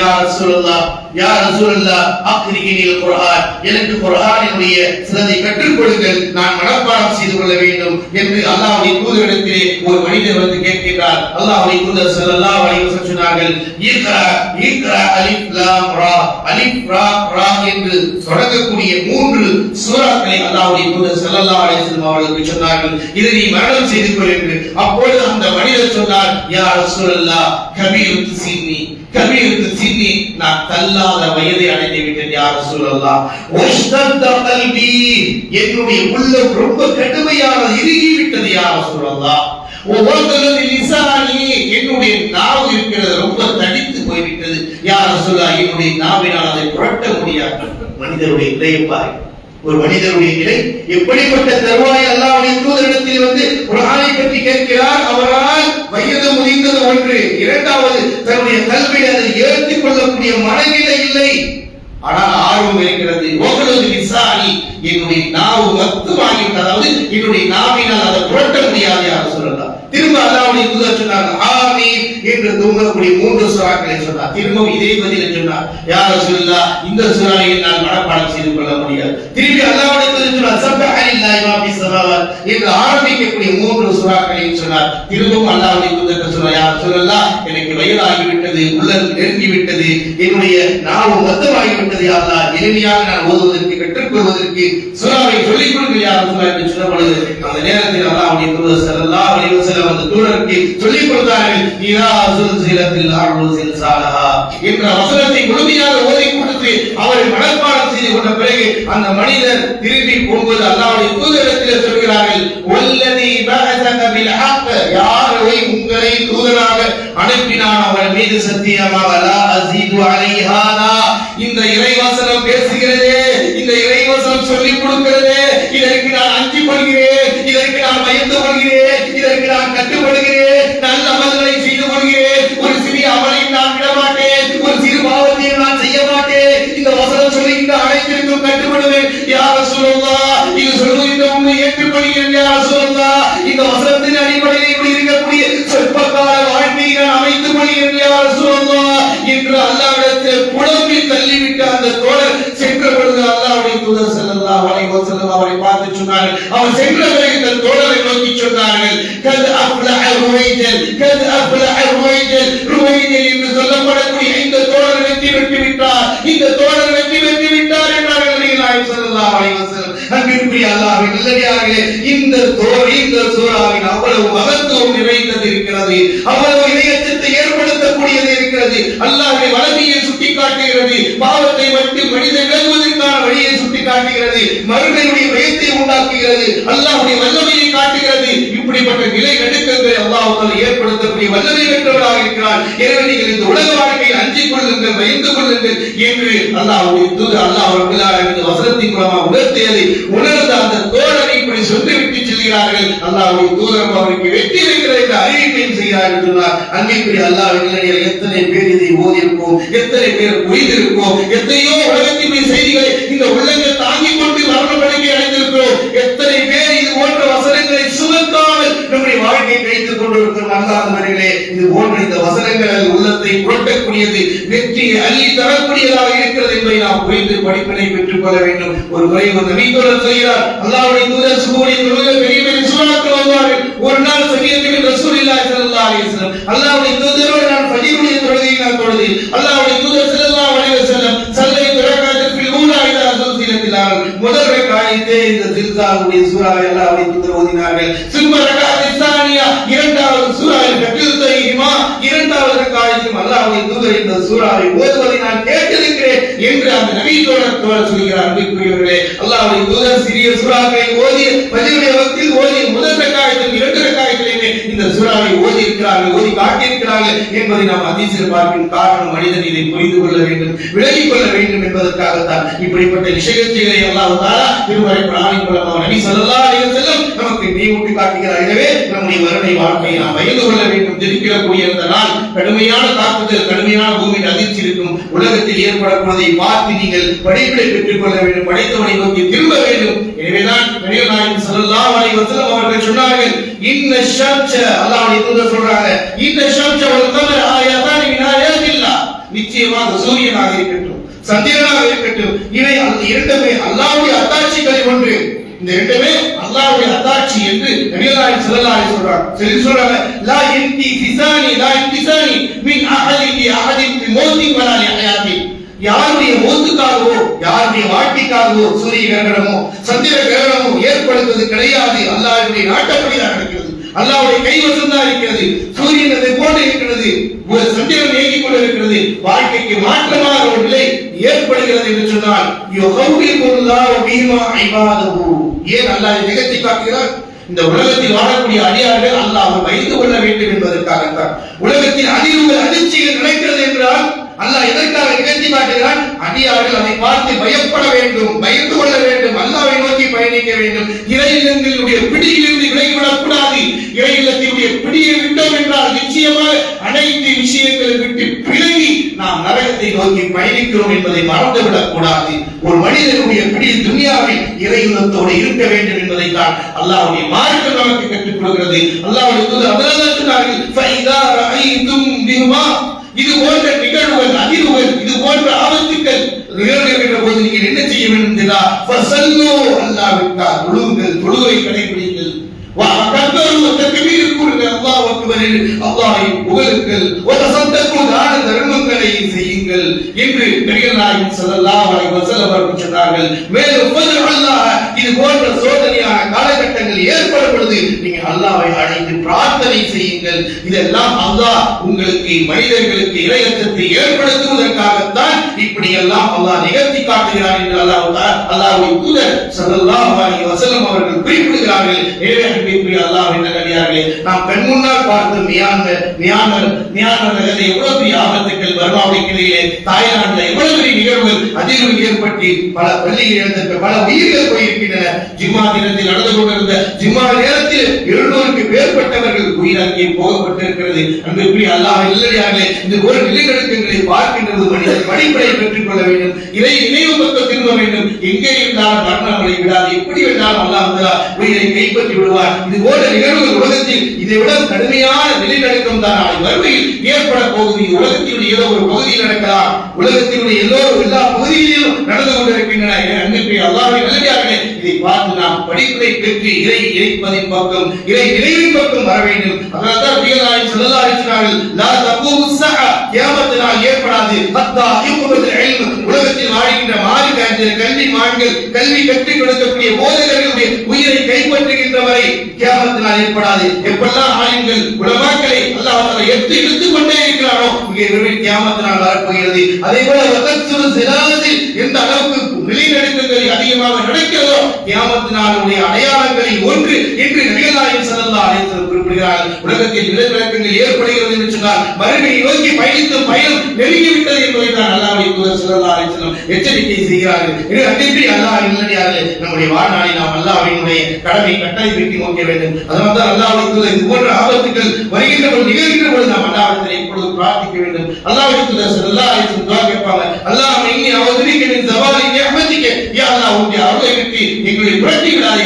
யா ரசூலுல்லாஹ், யா ரசூலுல்லாஹ் அக்ரிகினில் குர்ஆன், எனக்கு குர்ஆனினுடைய சிலதை கற்றுக் கொடுங்கள், நான் மனப்பாடம் செய்து கொள்ள வேண்டும் என்று அல்லாஹ்வுடைய தூதரிடத்திலே ஒரு மனிதர் வந்து கேட்கிறார். அல்லாஹ்வுடைய தூதர் ஸல்லல்லாஹு அலைஹி வஸல்லம் சொன்னார்கள், இக்ரா இக்ரா அலிஃப் லாம் ரா அலிஃப் ரா ரா என்று தொடங்கக்கூடிய 3 சூறாக்களை அல்லாஹ்வுடைய தூதர் ஸல்லல்லாஹு அலைஹி வஸல்லம் அவர்களுக்கு சொன்னார்கள். இதை நீ மரணம் செய்து கொள் என்று. அப்பொழுது அந்த மனிதர் சொன்னார், யா ரசூலல்லாஹ் கபீரத்து சின்னி கபீரத்து சின்னி, நான் தள்ளாத வயதை அடைந்து விட்டேன் யா ரசூலல்லாஹ். வஷ்தத்த கல்பி, என்னுடைய உள்ளம் ரொம்ப கடுமையாக இறுகி விட்டது யா ரசூலல்லாஹ். ஒவ்வொருத்தரும் லிசானி, என்னுடைய நாவு இருக்கிறது ரொம்ப தடித்து போய்விட்டது யா ரசூலல்லாஹ், என்னுடைய நாவினால் அதை புரட்ட முடியாது. மனிதருடைய நிலையை பாருங்கள். ஒரு மனிதனுடைய நிலை எப்படிப்பட்ட தருவாய் அல்லாஹ்வுடைய தூதரிடத்தில் வந்து குர்ஆனை பற்றி கேட்கிறார். அவரால் வயது முதிர்ந்தது ஒன்று, இரண்டாவது தன்னுடைய கல்வியை அதை ஏற்றுக் கொள்ளக்கூடிய மனநிலை இல்லை, ஆனால் ஆர்வம் இருக்கிறது. ஒவ்வொரு லிசானி, என்னுடைய நாவு மத்துவாகிவிட்டது, அதாவது என்னுடைய நாவினால் அதை புரட்ட முடியாது யார் சொல்லலாம். திரும்ப அல்லாஹ்வுடைய தூதர் சொன்னார், ஆமீன் என்று தூங்கக்கூடிய 3 சூறாக்களை சொன்னார். திரும்ப இதே பதிலை சொன்னார், யா ரசூலுல்லாஹ் இந்த சூறாவை நான் மனப்பாடம் செய்து கொள்ள முடியாது. திரும்பி அல்லாஹ்வுடைய தூதர் சொன்னார், சப்ஹானல்லாஹி வ ஃபீஸ் ஸமாவாத் என்று ஆரம்பிக்கக்கூடிய 3 சூறாக்களை சொன்னார். திரும்பவும் அல்லாஹ்வுடைய தூதர் சொன்னார், யா ரசூலுல்லாஹ் எனக்கு வயதாகி விட்டது, உள்ளம் நெருங்கி விட்டது, என்னுடைய நாவு மத்தமாகி விட்டது யா அல்லாஹ், எளிமையாக நான் ஓதுவதற்கு கற்றுக்கொள்வதற்கு சூறாவை சொல்லிக் கொடுங்கள் யா ரசூலுல்லாஹ் என்று சொன்ன பொழுது அந்த நேரத்தில் அல்லாஹ்வுடைய தூதர் ஸல்லல்லாஹு அலைஹி வஸல்லம் அந்த தூதருக்கு சொல்லிக் கொடுத்தார்கள், இதா சுல்சிலத்தில் அர்து சில்சாலஹா என்ற வசனத்தை முழுமையாக ஓதி கொடுத்து அவரை மனப்பாடம் செய்து கொண்ட பிறகு அந்த மனிதர் திரும்பி போகும்போது அல்லாஹ்வுடைய தூதரிடத்தில் சொல்கிறார்கள், வல்லதி பஅஸக பில் ஹக், யாரை உங்களை தூதராக அனுப்பினான் அவர் மீது சத்தியமாக லா அஸீது அலைஹாதா, இந்த இறைவசனம் பேசுகிறதே, இந்த இறைவசனம் சொல்லிக் கொடுக்கிறதே, இதற்கு நான் அஞ்சி கொள்கிறேன், இதற்கு நான் பயந்து கொள்கிறேன், இதற்கு நான் கட்டுப்படுகிறேன், நல்ல அமல்களை செய்து கொள்கிறேன், ஒரு சிறிய அமலை நான் விட மாட்டேன், ஒரு சிறு பாவத்தை நான் செய்ய மாட்டேன், இந்த வசனம் சொல்லுகின்ற அனைத்திற்கும் கட்டுப்படுவேன் யா ரசூலுல்லாஹ், இது சொல்லுகின்ற உண்மை ஏற்றுக்கொள்கிறேன் யா ரசூலுல்லாஹ், இந்த வசனத்தின் அடிப்படையில் இப்படி இருக்கக்கூடிய சொற்பகால வாழ்க்கையை நான் அமைத்துக் கொள்கிறேன் யா ரசூலுல்லாஹ் என்று அல்லாஹ்விடத்தில் புலம்பி தள்ளிவிட்ட அந்த தோழர் சென்ற பொழுது அல்லாஹ்வுடைய தூதர் ஸல்லல்லாஹு அலைஹி வஸல்லம் அவரை பார்த்து சொன்னார்கள், அவர் சென்ற பிறகு தன் தோழரை நோக்கி சொன்னார்கள், கத் அஃப்லஹ ருவைஜல், கத் அஃப்லஹ ருவைஜல், ருவைஜல் என்று சொல்லப்படக்கூடிய இந்த தோழர் வெற்றி பெற்று விட்டார், இந்த தோழர் வெற்றி பெற்று விட்டார் என்றார்கள் நபிகள் ஸல்லல்லாஹு அலைஹி வஸல்லம். அன்பிற்குரிய அல்லாஹ்வின் நல்லடியார்களே, இந்த சூறாவின் அவ்வளவு மகத்துவம் நிறைந்தது இருக்கிறது, அவ்வளவு இதயத்தை ஏற்படுத்தக்கூடியது இருக்கிறது. அல்லாஹ்வுடைய வல்லமையை சுட்டி காட்டுகிறது, பாவத்தை விட்டு மனிதன் விலகுவதற்கான வழியை சுட்டி காட்டுகிறது, மறுமையுடைய பயத்தை உண்டாக்குகிறது, அல்லாஹ்வுடைய வல்லமையை காட்டுகிறது. இப்படிப்பட்ட நிலை நடுக்கங்களை அல்லாஹ் தஆலா ஏற்படுத்தக்கூடிய வல்லமை பெற்றவராக இருக்கிறார். எனவே நீங்கள் இந்த உலக வாழ்க்கையில் அஞ்சிக் கொள்ளுங்கள், பயந்து கொள்ளுங்கள் என்று அல்லாஹ்வுடைய தூதர் அல்லாஹ் ரப்பல் ஆலமீன் இந்த வசனத்தின் மூலமாக உணர்த்தியதை உணர்ந்த அந்த தோழரை இப்படி சொல்லிவிட்டு செல்கிறார்கள். அல்லாஹ்வுடைய தூதர் அவருக்கு வெற்றி இருக்கிறது என்ற அறிவிப்பையும் செய்கிறார்கள் சொன்னார். அன்பிற்குரிய அல்லாஹ்வின் நல்லடியார்களே, எத்தனை பேர் இதை ஓதியிருப்போம், எத்தனை பேர் புரிந்திருப்போம், எத்தனையோ உலகத்தின் செய்திகளை இந்த உள்ளங்கள் தாங்கிக் கொண்டு மரணப்படுகை அடைந்திருக்கிறோம். எத்தனை பேர் இது போன்ற வசனங்களை சுமக்காமல் நம்முடைய வாழ்க்கையை கழித்துக் கொண்டிருக்கிறோம். அல்லாஹ்விலே இது போன்ற இந்த வசனங்கள் உள்ளத்தை புரட்டக்கூடியது, வெற்றியை அள்ளி தரக்கூடியதாக இருக்கிறது என்பதை நாம் புரிந்து படிப்பினை பெற்றுக் கொள்ள வேண்டும். ஒரு முறை ஒரு நபித்தோழர் சொல்கிறார், அல்லாஹ்வுடைய தூதர் சுபூடைய தொழுகையில் பெரிய பெரிய சூறாக்கள் ஓதுவார்கள். ஒரு நாள் சரியத்தில் ரசூலுல்லாஹி ஸல்லல்லாஹு அலைஹி வஸல்லம் அல்லாஹ்வுடைய தூதரோடு நான் ஃபஜ்ருடைய தொழுகையை நான் தொழுதேன். அல்லாஹ்வுடைய தூதர் ஸல்லல்லாஹு அலைஹி வஸல்லம் ஸல்லல்லாஹு ரக்காத்தில் ஊலா இதா சுல்சிலத்திலால் முதல் ரக்காயத்தை இந்த சில்சாவுடைய சூறாவை அல்லாஹ்வுடைய தூதர் ஓதினார்கள். சும்ம ரக்காத்தில் சானியா இரண்டாவது சூறாவில் கட்டில்தைமா இரண்டாவது ரக்காயத்தில் அல்லாஹ்வுடைய தூதர் இந்த சூறாவை ஓதுவதை நான் கேட்டிருக்கிறேன் என்று அந்த நபித்தோழர் சொல்கிறார். அன்பிற்குரியவர்களே, அல்லாஹ்வுடைய தூதர் சிறிய சூறாக்களை ஓதி ஃபஜ்ருடைய வக்தில் ஓதி முதல் ரக்காயத்தில் 2 ரக்காயத்திலே இந்த சூறாவை ஓதி இருக்கிறார்கள், ஓதி காட்டியிருக்கிறார்கள் என்பதை நாம் ஹதீஸில் பார்க்கும் காரணம் மனிதன் இதை புரிந்து கொள்ள வேண்டும், விளங்கிக் கொள்ள வேண்டும் என்பதற்காகத்தான். இப்படிப்பட்ட விஷயங்களை அல்லாஹ் தஆலா திருமறை குர்ஆனின் மூலமாக நபி ஸல்லல்லாஹு அலைஹி வஸல்லம் நமக்கு நினைவூட்டி காட்டுகிறார். எனவே நம்முடைய மறுமை வாழ்க்கையை நாம் பயந்து கொள்ள வேண்டும். ஜெயிக்கக்கூடிய இந்த நாள் கடுமையான தாக்குதல், கடுமையான பூமியின் அதிர்ச்சி இருக்கும். உலகத்தில் ஏற்படக்கூடியதை பார்த்து நீங்கள் படிப்பினை பெற்றுக் கொள்ள வேண்டும், படைத்தவனை நோக்கி திரும்ப வேண்டும். எனவேதான் நபிகள் நாயகம் ஸல்லல்லாஹு அலைஹி வஸல்லம் அவர்கள் சொன்னார்கள், இன்ன ஷம்ஸ, அல்லாஹ்வுடைய தூதர் சொல்றாங்க, இன்ன ஷம்ஸ வல் கமர ஆயதான் மின் ஆயாத்தில்லாஹ், நிச்சயமாக சூரியனாக இருக்கட்டும், சந்திரனாக இருக்கட்டும், இவை இரண்டுமே அல்லாஹ்வுடைய அத்தாட்சிகளில் ஒன்று. இந்த இரண்டுமே அல்லாஹ்வுடைய அத்தாட்சி என்று நபிகள் நாயகம் ஸல்லல்லாஹு அலைஹி சொல்றாங்க. லா இன்திசானி மின் அஹதி யாருடைய மௌத்துக்காகவோ யாருடைய வாழ்க்கைக்காகவோ சூரிய கிரகணமோ சந்திர கிரகணமோ ஏற்படுத்துவது கிடையாது. அல்லாஹ்வுடைய நாட்டப்படிதான் நடக்கிறது. அல்லாஹ்வுடைய கைவசம் தான் இருக்கிறது. சூரியன் அதை போன்று இருக்கிறது, ஒரு சந்திரன் இயங்கிக் கொண்டிருக்கிறது. வாழ்க்கைக்கு மாற்றமாக ஒரு நிலை ஏற்படுகிறது என்று சொன்னால் ஏன் அல்லாஹ் நிகழ்த்தி காட்டுகிறார்? இந்த உலகத்தில் வாழக்கூடிய அடியார்கள் அல்லாஹ்வை பயந்து கொள்ள வேண்டும் என்பதற்காகத்தான். உலகத்தில் அதிர்வுகள் அதிர்ச்சிகள் நடக்கிறது என்றால் அல்லாஹ் எதற்காக நிகழ்த்தி காட்டுகிறான்? அடியார்கள் அதை பார்த்து பயப்பட வேண்டும், பயந்து கொள்ள வேண்டும், அல்லாஹ்வை நோக்கி பயணிக்க வேண்டும். இறையினங்களுடைய பிடியிலிருந்து விலகிவிடக் கூடாது. இறையினத்தினுடைய பிடியை விட்டோம் என்றால் நிச்சயமாக அனைத்து விஷயங்களை விட்டு விலகி நாம் நரகத்தை நோக்கி பயணிக்கிறோம் என்பதை மறந்துவிடக் கூடாது. ஒரு மனிதனுடைய பிடி துனியாவில் இறையினத்தோடு இருக்க வேண்டும் என்பதை தான் அல்லாஹ்வுடைய மார்க்கம் நமக்கு கற்றுக் கொடுக்கிறது. அல்லாஹ்வுடைய தூதர் அதனால்தான் சொன்னார்கள், ஃபைதா ரஐதும் பிஹுமா, இது போன்ற நிகழ்வுகள், அதிர்வுகள், இது போன்ற ஆபத்துக்கள் நிகழ்கின்ற போது நீங்கள் என்ன செய்ய வேண்டும் என்றா ஃபஸல்லு, அல்லாஹ்விற்காக தொழுங்கள், தொழுகை கடைபிடிங்கள். வஅக்கபரு தக்பீர் கூறுங்கள், அல்லாஹ் அக்பர், அல்லாஹ்வை புகழுங்கள். வதஸத்தகு, தான தர்மங்களை செய்யுங்கள் என்று நபிகள் நாயகம் ஸல்லல்லாஹு அலைஹி வஸல்லம் அவர்கள் சொன்னார்கள். மேலும் அல்லாஹ் இது போன்ற சோதனையான காலகட்டங்கள் ஏற்படும் பொழுது நீங்கள் அல்லாஹ்வை அழைத்து பிரார்த்தனை செய்யுங்கள். இதெல்லாம் அல்லாஹ் உங்களுக்கு மனிதர்களுக்கு இறையச்சத்தை ஏற்படுத்துவதற்காகத்தான் இப்படி எல்லாம் அல்லாஹ் நிகழ்த்தி காட்டுகிறார் என்று அல்லாஹ்வுடைய தூதர் ஸல்லல்லாஹு அலைஹி வஸல்லம் அவர்கள் குறிப்பிடுகிறார்கள். அல்லாஹ்வின் நல்லடியார்களே, நாம் கண் முன்னால் பார்த்து மியான்மர் எவ்வளவு பெரிய ஆபத்துக்கள், பர்மாவுக்கு இடையிலே தாய்லாந்துல எவ்வளவு பெரிய நிகழ்வுகள், அதிர்வு ஏற்பட்டு பல பள்ளிகள் இழந்த பல உயிர்கள் போயிருக்கின்றன. ஜும்மா தினத்தில் நடந்து கொண்டிருந்த ஜும்மா நேரத்தில் 700க்கு மேற்பட்டவர்கள் உயிராக்கி போகப்பட்டிருக்கிறது. அன்புக்குரிய அல்லாஹ்வின் நல்லடியார்களே, இந்த ஒரு நிலைநடுக்கங்களை பார்க்கின்றது மனிதன் படிப்படை பெற்றுக் கொள்ள வேண்டும், இறை நினைவு பக்கம் திரும்ப வேண்டும். எங்கே இருந்தாலும் மரணங்களை விடாது, எப்படி வேண்டாலும் அல்லாஹ் உயிரை கைப்பற்றி விடுவார். இது போன்ற நிகழ்வுகள் உலகத்தில் இதை விட கடுமையான நிலைநடுக்கம் தான் நாளை மறுமையில் ஏற்பட போகுது. உலகத்தினுடைய ஏதோ ஒரு பகுதியில் நடக்கலாம், உலகத்தினுடைய எல்லா பகுதியிலும் நடந்து கொண்டிருக்கின்றன. அன்புக்குரிய அல்லாஹ்வின் நல்லடியார்களே, இதை பார்த்து நாம் படிப்பை பெற்று இறை இறைப்பதின் பக்கம், இறை நினைவின் பக்கம் வர வேண்டும். அதனால தான் நபிகள் நாயகம் ஸல்லல்லாஹு அலைஹி வஸல்லம் லா தகூமு ஸஆ, கியாமத் நாள் ஏற்படாது ஹத்தா யுக்பல் இல்ம், உலகத்தில் வாழ்கின்ற மார்க்க கல்விமான்கள், கல்வி கற்றுக் கொடுக்கக்கூடிய போதகர்களுடைய உயிரை கைப்பற்றுகின்ற வரை கியாமத் நாள் ஏற்படாது. எப்பெல்லாம் ஆலிம்கள் உலமாக்களை அல்லாஹ் தஆலா இழுத்துக் கொண்டே இருக்கிறாரோ இங்கே விரைவில் கியாமத் நாள் வரப்போகிறது. அதே போல வதக்சுரு ஸிலாத்தில் எந்த அளவுக்கு நிலைநடுக்கங்கள் அதிகமாக நடக்கிறதோ கியாமத் நாளுடைய அடையாளங்களில் ஒன்று என்று நபிகள் நாயகம் ஸல்லல்லாஹு அலைஹி வஸல்லம் குறிப்பிடுகிறார்கள். உலகத்தில் நிலநடுக்கங்கள் ஏற்படுகிறது என்று சொன்னால் மறுமையை நோக்கி பயணிக்கும் பயணம் நெருங்கிவிட்டது என்பதை தான் அல்லாஹ்வுடைய தூதர் ஸல்லல்லாஹு அலைஹி வஸல்லம் எச்சரிக்கை செய்கிறார்கள். இது அன்பிற்குரிய அல்லாஹ்வின் நல்லடியார்களே, நம்முடைய வாழ்நாளில் நாம் அல்லாஹ்வினுடைய கடமை கட்டளை பெற்றி நோக்க வேண்டும். அதனால தான் அல்லாஹ்வுடைய தூதர் இது போன்ற ஆபத்துக்கள் வருகின்ற பொழுது, நிகழ்கின்ற பொழுது நாம் அல்லாஹ்விடத்தில் எப்பொழுது பிரார்த்திக்க வேண்டும். அல்லாஹ்வுடைய தூதர் ஸல்லல்லாஹு அலைஹி வஸல்லம் துஆ கேட்பாங்க, அல்லாஹ் இன்னி அஊதுபிக மின் ஸவாலி நிஅமதிக, யா அல்லாஹ் உன்னுடைய அருளை விட்டு எங்களை புரட்டி விடாதே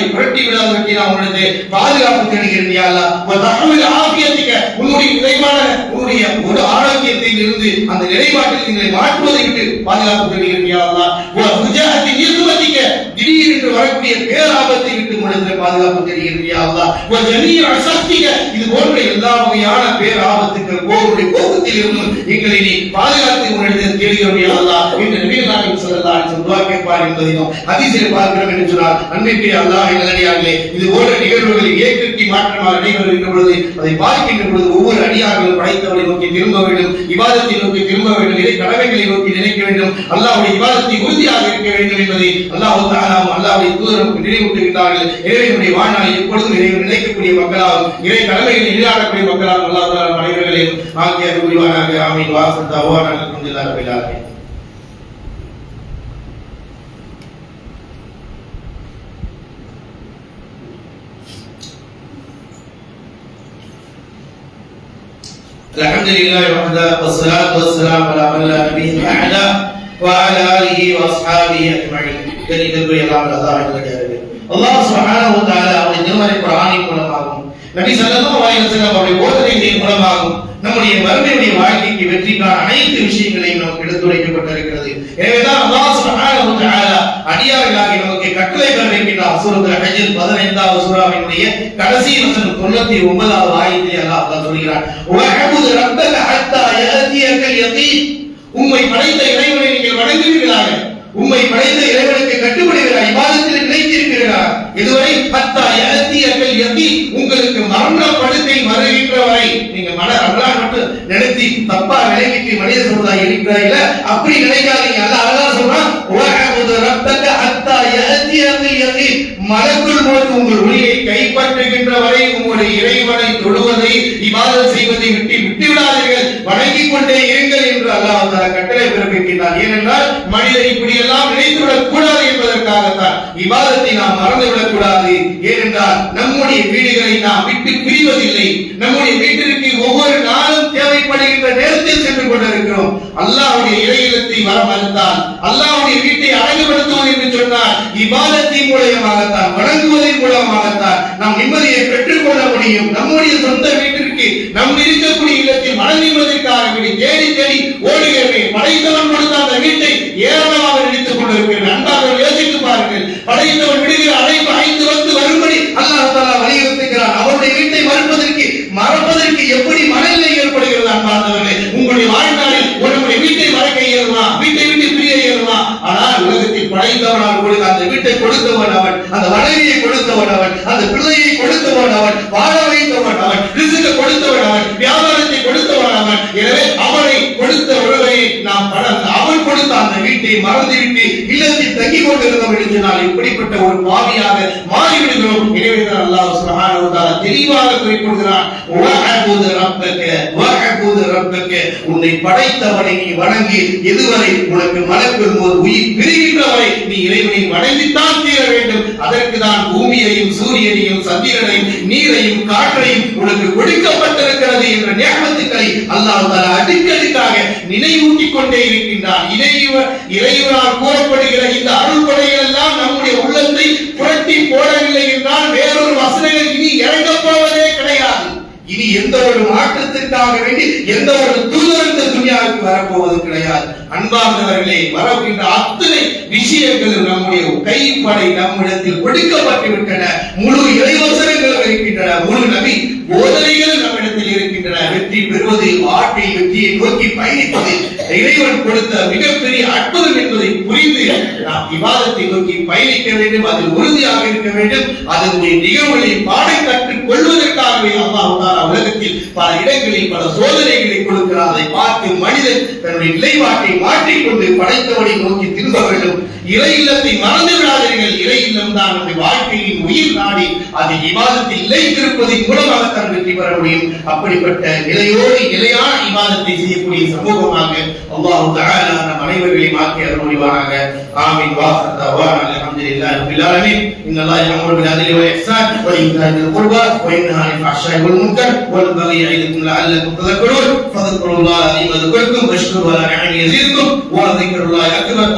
நாம் உன்னுடைய பாதுகாப்பு தேடுகிறேன். யா அல்லாஹ் வ தஹ்வில் ஆஃபியதிக, உன்னுடைய நிறைவான உன்னுடைய ஒரு ஆரோக்கியத்தில் இருந்து அந்த நிறைவாட்டில் எங்களை மாற்றுவதை விட்டு பாதுகாப்பு தேடுகிறேன். யா அல்லாஹ் வ ஃபுஜாஅத்தி நிஸ்மதிக, திடீரென்று வரக்கூடிய பேராபத்தை விட்டு உன்னுடைய பாதுகாப்பு தேடுகிறேன். யா அல்லாஹ் வ ஜமீஅ ஸஹ்திக, இது போன்ற எல்லா வகையான பேராபத்துக்கள் போருடைய கோபத்தில் இருந்து எங்களை நீ பாதுகாத்து உன்னுடைய தேடுகிறோம். யா அல்லாஹ் என்று நபிகள் நாயகம் ஸல்லல்லாஹு அலைஹி வஸல்லம் துஆ கேட்பார் என்பதையும் ஹதீஸில் பார்க்கிறோம் என்று சொன்னார். அன்பிற்குரிய அல்லாஹ்வின் நல்லடியார்களே, இது போன்ற நிகழ்வுகளை ஏற்கனவே மாற்றமாக நடைபெறுகின்ற பொழுது, அதை பார்க்கின்ற பொழுது ஒவ்வொரு அடியார்களும் படைத்தவரை நோக்கி திரும்ப வேண்டும், இபாதத்தை நோக்கி திரும்ப வேண்டும், இறை கடமைகளை நோக்கி நினைக்க வேண்டும், அல்லாஹ்வுடைய இபாதத்தை உறுதியாக இருக்க வேண்டும் என்பதை அல்லாஹ் தஆலா அல்லாஹ்வுடைய தூதர் நமக்கு நினைவூட்டுகிறார்கள். எனவே நம்முடைய வாழ்நாளில் எப்பொழுதும் நினைக்கக்கூடிய மக்களாகவும் இறை கடமைகளை நிலையாடக்கூடிய மக்களாகவும் அல்லாஹ் தஆலா அனைவர்களையும் ஆக்கிய புரிவானாக. ஆமீன். வாசல் தவானா அல்ஹம்துலில்லாஹி ரப்பில் ஆலமீன். அல்ஹம்துலில்லாஹி வஹ்தா வஸ்ஸலாத்து வஸ்ஸலாமு அலா மன் லா நபிய்ய பஅதா வ அலா ஆலிஹி வ அஸ்ஹாபிஹி அஜ்மஈன். கனிதற்குரிய அல்லாஹ்வின் நல்லடியார்களே, அல்லாஹ் சுப்ஹானஹு வ தஆலா அவருடைய திருமறை குர்ஆனின் மூலமாகவும் நபி ஸல்லல்லாஹு அலைஹி வஸல்லம் அவருடைய போதனைகளின் மூலமாகவும் நம்முடைய மறுமையுடைய வாழ்க்கைக்கு வெற்றிக்கான அனைத்து விஷயங்களையும் நமக்கு எடுத்துரைக்கப்பட்டிருக்கிறது. எனவேதான் அல்லாஹ் சுப்ஹானஹு வ தஆலா அடியார்களாகி நமக்கு கட்டளை பிறப்பிக்கின்றார். சூரத்துல் ஹஜ்ஜில் 15வது சூராவினுடைய கடைசி வசனம் 99வது ஆயத்திலே அல்லாஹ் சொல்கிறார், வஅபுது ரப்பக ஹத்தா யஅதியகல் யகீன், உம்மை படைத்த இறைவனை நீங்கள் வணங்க உம்மை படைத்த இறைவனுக்கு கட்டுப்படுகிறார், இபாதத்தில் நிலைத்திருக்கிறார். இதுவரை ஹத்தா யஅதியல் யகீன், உங்களுக்கு மரண படுக்கை வருகின்ற வரை நீங்க அல்லாஹ் மட்டும் நினைத்து தப்பா விளங்கிட்டு மனித சமுதாயம் இருக்கிறாயில, அப்படி நினைக்காதீங்க. அல்லாஹ் சொல்றான் வஅபுது ரப்பக ஹத்தா யஅதியல் யகீன், மலக்குல் மௌத் உங்கள் ஒளியை கைப்பற்றுகின்ற வரை உங்களுடைய இறைவனை தொழுவதை இபாதத் செய்வதை விட்டு விடாதீர்கள், வணங்கிக் கொண்டே இருங்கள் என்று அல்லாஹ் தஆலா கட்டளை பிறப்பிக்கிறார். ஏனென்றால் மனிதர் இப்படி எல்லாம் நினைத்துவிடக் கூடாது என்பதற்காகத்தான் இபாதத்தை நாம் மறந்துவிடக் கூடாது. ஏனென்றால் நம்முடைய வீடுகளை நாம் விட்டு பிரிவதில்லை, நம்முடைய வீட்டிற்கு ஒவ்வொரு நாளும் தேவைப்படுகின்ற நேரத்தில் சென்று கொண்டிருக்கிறோம். அல்லாஹ்வுடைய இறையிலத்தை வர மறுத்தால், அல்லாஹ்வுடைய வீட்டை அழகுபடுத்துவது என்று சொன்னால் இபாதத்தின் மூலமாகத்தான், வணங்குவதன் மூலமாகத்தான் நாம் நிம்மதியை பெற்றுக் கொள்ள முடியும். நம்முடைய சொந்த வீட்டிற்கு நம் இருக்கக்கூடிய இல்லத்தில் மன நிம்மதிக்காக தேடி தேடி ஓடுகிறேன், படைத்தவன் கொடுத்த அந்த வீட்டை ஏராளமாக நினைத்துக் கொண்டிருக்கிறேன். அன்பாக யோசித்து பாருங்கள், படைத்தவன் விடுகிற அழைப்பு 5 வக்து வரும்படி அல்லாஹ் தஆலா வலியுறுத்துகிறான். அவருடைய வீட்டை மறப்பதற்கு எப்படி மனநிலை ஏற்படுகிறது? அன்பார்ந்தவர்களே, உங்களுடைய வாழ்நாளில் உங்களுடைய வீட்டை மறக்க இயலுமா? வீட்டை விட்டு பிரிய இயலுமா? ஆனால் உலகத்தில் படைத்தவனால் கொடுத்த அந்த வீட்டை கொடுத்தவன் அவன், அந்த மனைவியை கொடுத்தவன் அவன், அந்த பிள்ளையை கொடுத்தவன் அவன், வாழ வைத்தவன் அவன், ரிஸ்கை கொடுத்தவன் அவன், வியாபாரத்தை கொடுத்தவன் அவன். எனவே அவனை கொடுத்த உறவை நாம் அவன் கொடுத்த அந்த வீட்டை மறந்துவிட்டு இல்லத்தில் தங்கிக் கொண்டிருந்தோம் என்று சொன்னால் இப்படிப்பட்ட ஒரு பாவியாக மாறிவிடுகிறோம். எனவேதான் அல்லாஹ் சுப்ஹானஹு வ தஆலா தெளிவாக குறிப்பிடுகிறான், வஅபுது ரப்பக, உன்னை படைத்தவனை நீ வணங்கி, எதுவரை உனக்கு மலக்குல் மௌத் உயிர் பிரிகின்ற வரை நீ இறைவனை வணங்கித்தான் தீர வேண்டும். அதற்கு தான் பூமியையும் சூரியனையும் சந்திரனையும் நீரையும் காற்றையும் உனக்கு கொடுக்கப்பட்டிருக்கிறது என்ற நியமத்துக்களை அல்லாஹ் தஆலா அடிக்கடிக்காக நினைவூட்டிக் கொண்டே இருக்கின்றான். இறைவனால் கூறப்படுகிற இந்த அருள் கொடைகள் எல்லாம் நம்முடைய உள்ளத்தை புரட்டி போடவில்லை என்றால் வேறொரு வசனங்கள் இனி இறங்கப் போவதே கிடையாது. இனி எந்த ஒரு மாற்றத்திற்காக வேண்டி எந்த ஒரு தூதர் இந்த துன்யாவுக்கு வரப்போவது கிடையாது. அன்பார்ந்தவர்களே, வரவிருக்கின்ற அத்தனை விஷயங்களும் நம்முடைய கைப்படை நம்மிடத்தில் கொடுக்கப்பட்டு விட்டன. முழு இறைவசனங்கள் இருக்கின்றன, முழு நபி போதனைகள் நம்மிடத்தில் இருக்கின்றன. வெற்றி பெறுவது, வாழ்க்கையில் வெற்றியை நோக்கி பயணிப்பது இறைவன் கொடுத்த மிகப்பெரிய அற்புதம் என்பதை புரிந்து நாம் இபாதத்தை நோக்கி பயணிக்க வேண்டும், அதில் உறுதியாக இருக்க வேண்டும். அதனுடைய நிகழ்வுகளை பாடம் கற்றுக் கொள்வதற்காகவே அல்லாஹ் தஆலா உலகத்தில் பல இடங்களில் பல சோதனைகளை கொடுக்கிறார். அதை பார்த்து மனிதன் தன்னுடைய நிலைப்பாட்டை மாற்றிக்கொண்டு படைத்தவனை நோக்கி திரும்ப வேண்டும். இறை இல்லத்தை மறந்து விடாதீர்கள். இறை இல்லம் தான் நம்முடைய வாழ்க்கையின் உயிர் நாடி, அது இபாதத்தில் நிலைத்திருப்பதன் மூலமாகத்தான் வெற்றி பெற முடியும். அப்படிப்பட்ட நிலையான இபாதத்தை செய்யக்கூடிய சமூகமாக அல்லாஹ் தஆலா நம் அனைவர்களையும் ஆக்கி அருள் புரிவானாக. ஆமீன். வாஹர் தவானா அல்ஹம்துலில்லாஹி ரப்பில் ஆலமீன். இன்னல்லாஹ யஅமுரு பில் அத்லி வல் இஹ்சான் வ ஈதாஇ ذில் குர்பா வ யன்ஹா அனில் ஃபஹ்ஷாஇ வல் முன்கர் வல் பகி யஇதுக்கும் லஅல்லக்கும் தذكرون. ஃபذ்குருல்லாஹ லிமா ذكرتم வஷ்குரு அலா நிஅமிஹி யஸீதுக்கும் வ ذிக்ருல்லாஹி அக்பர்.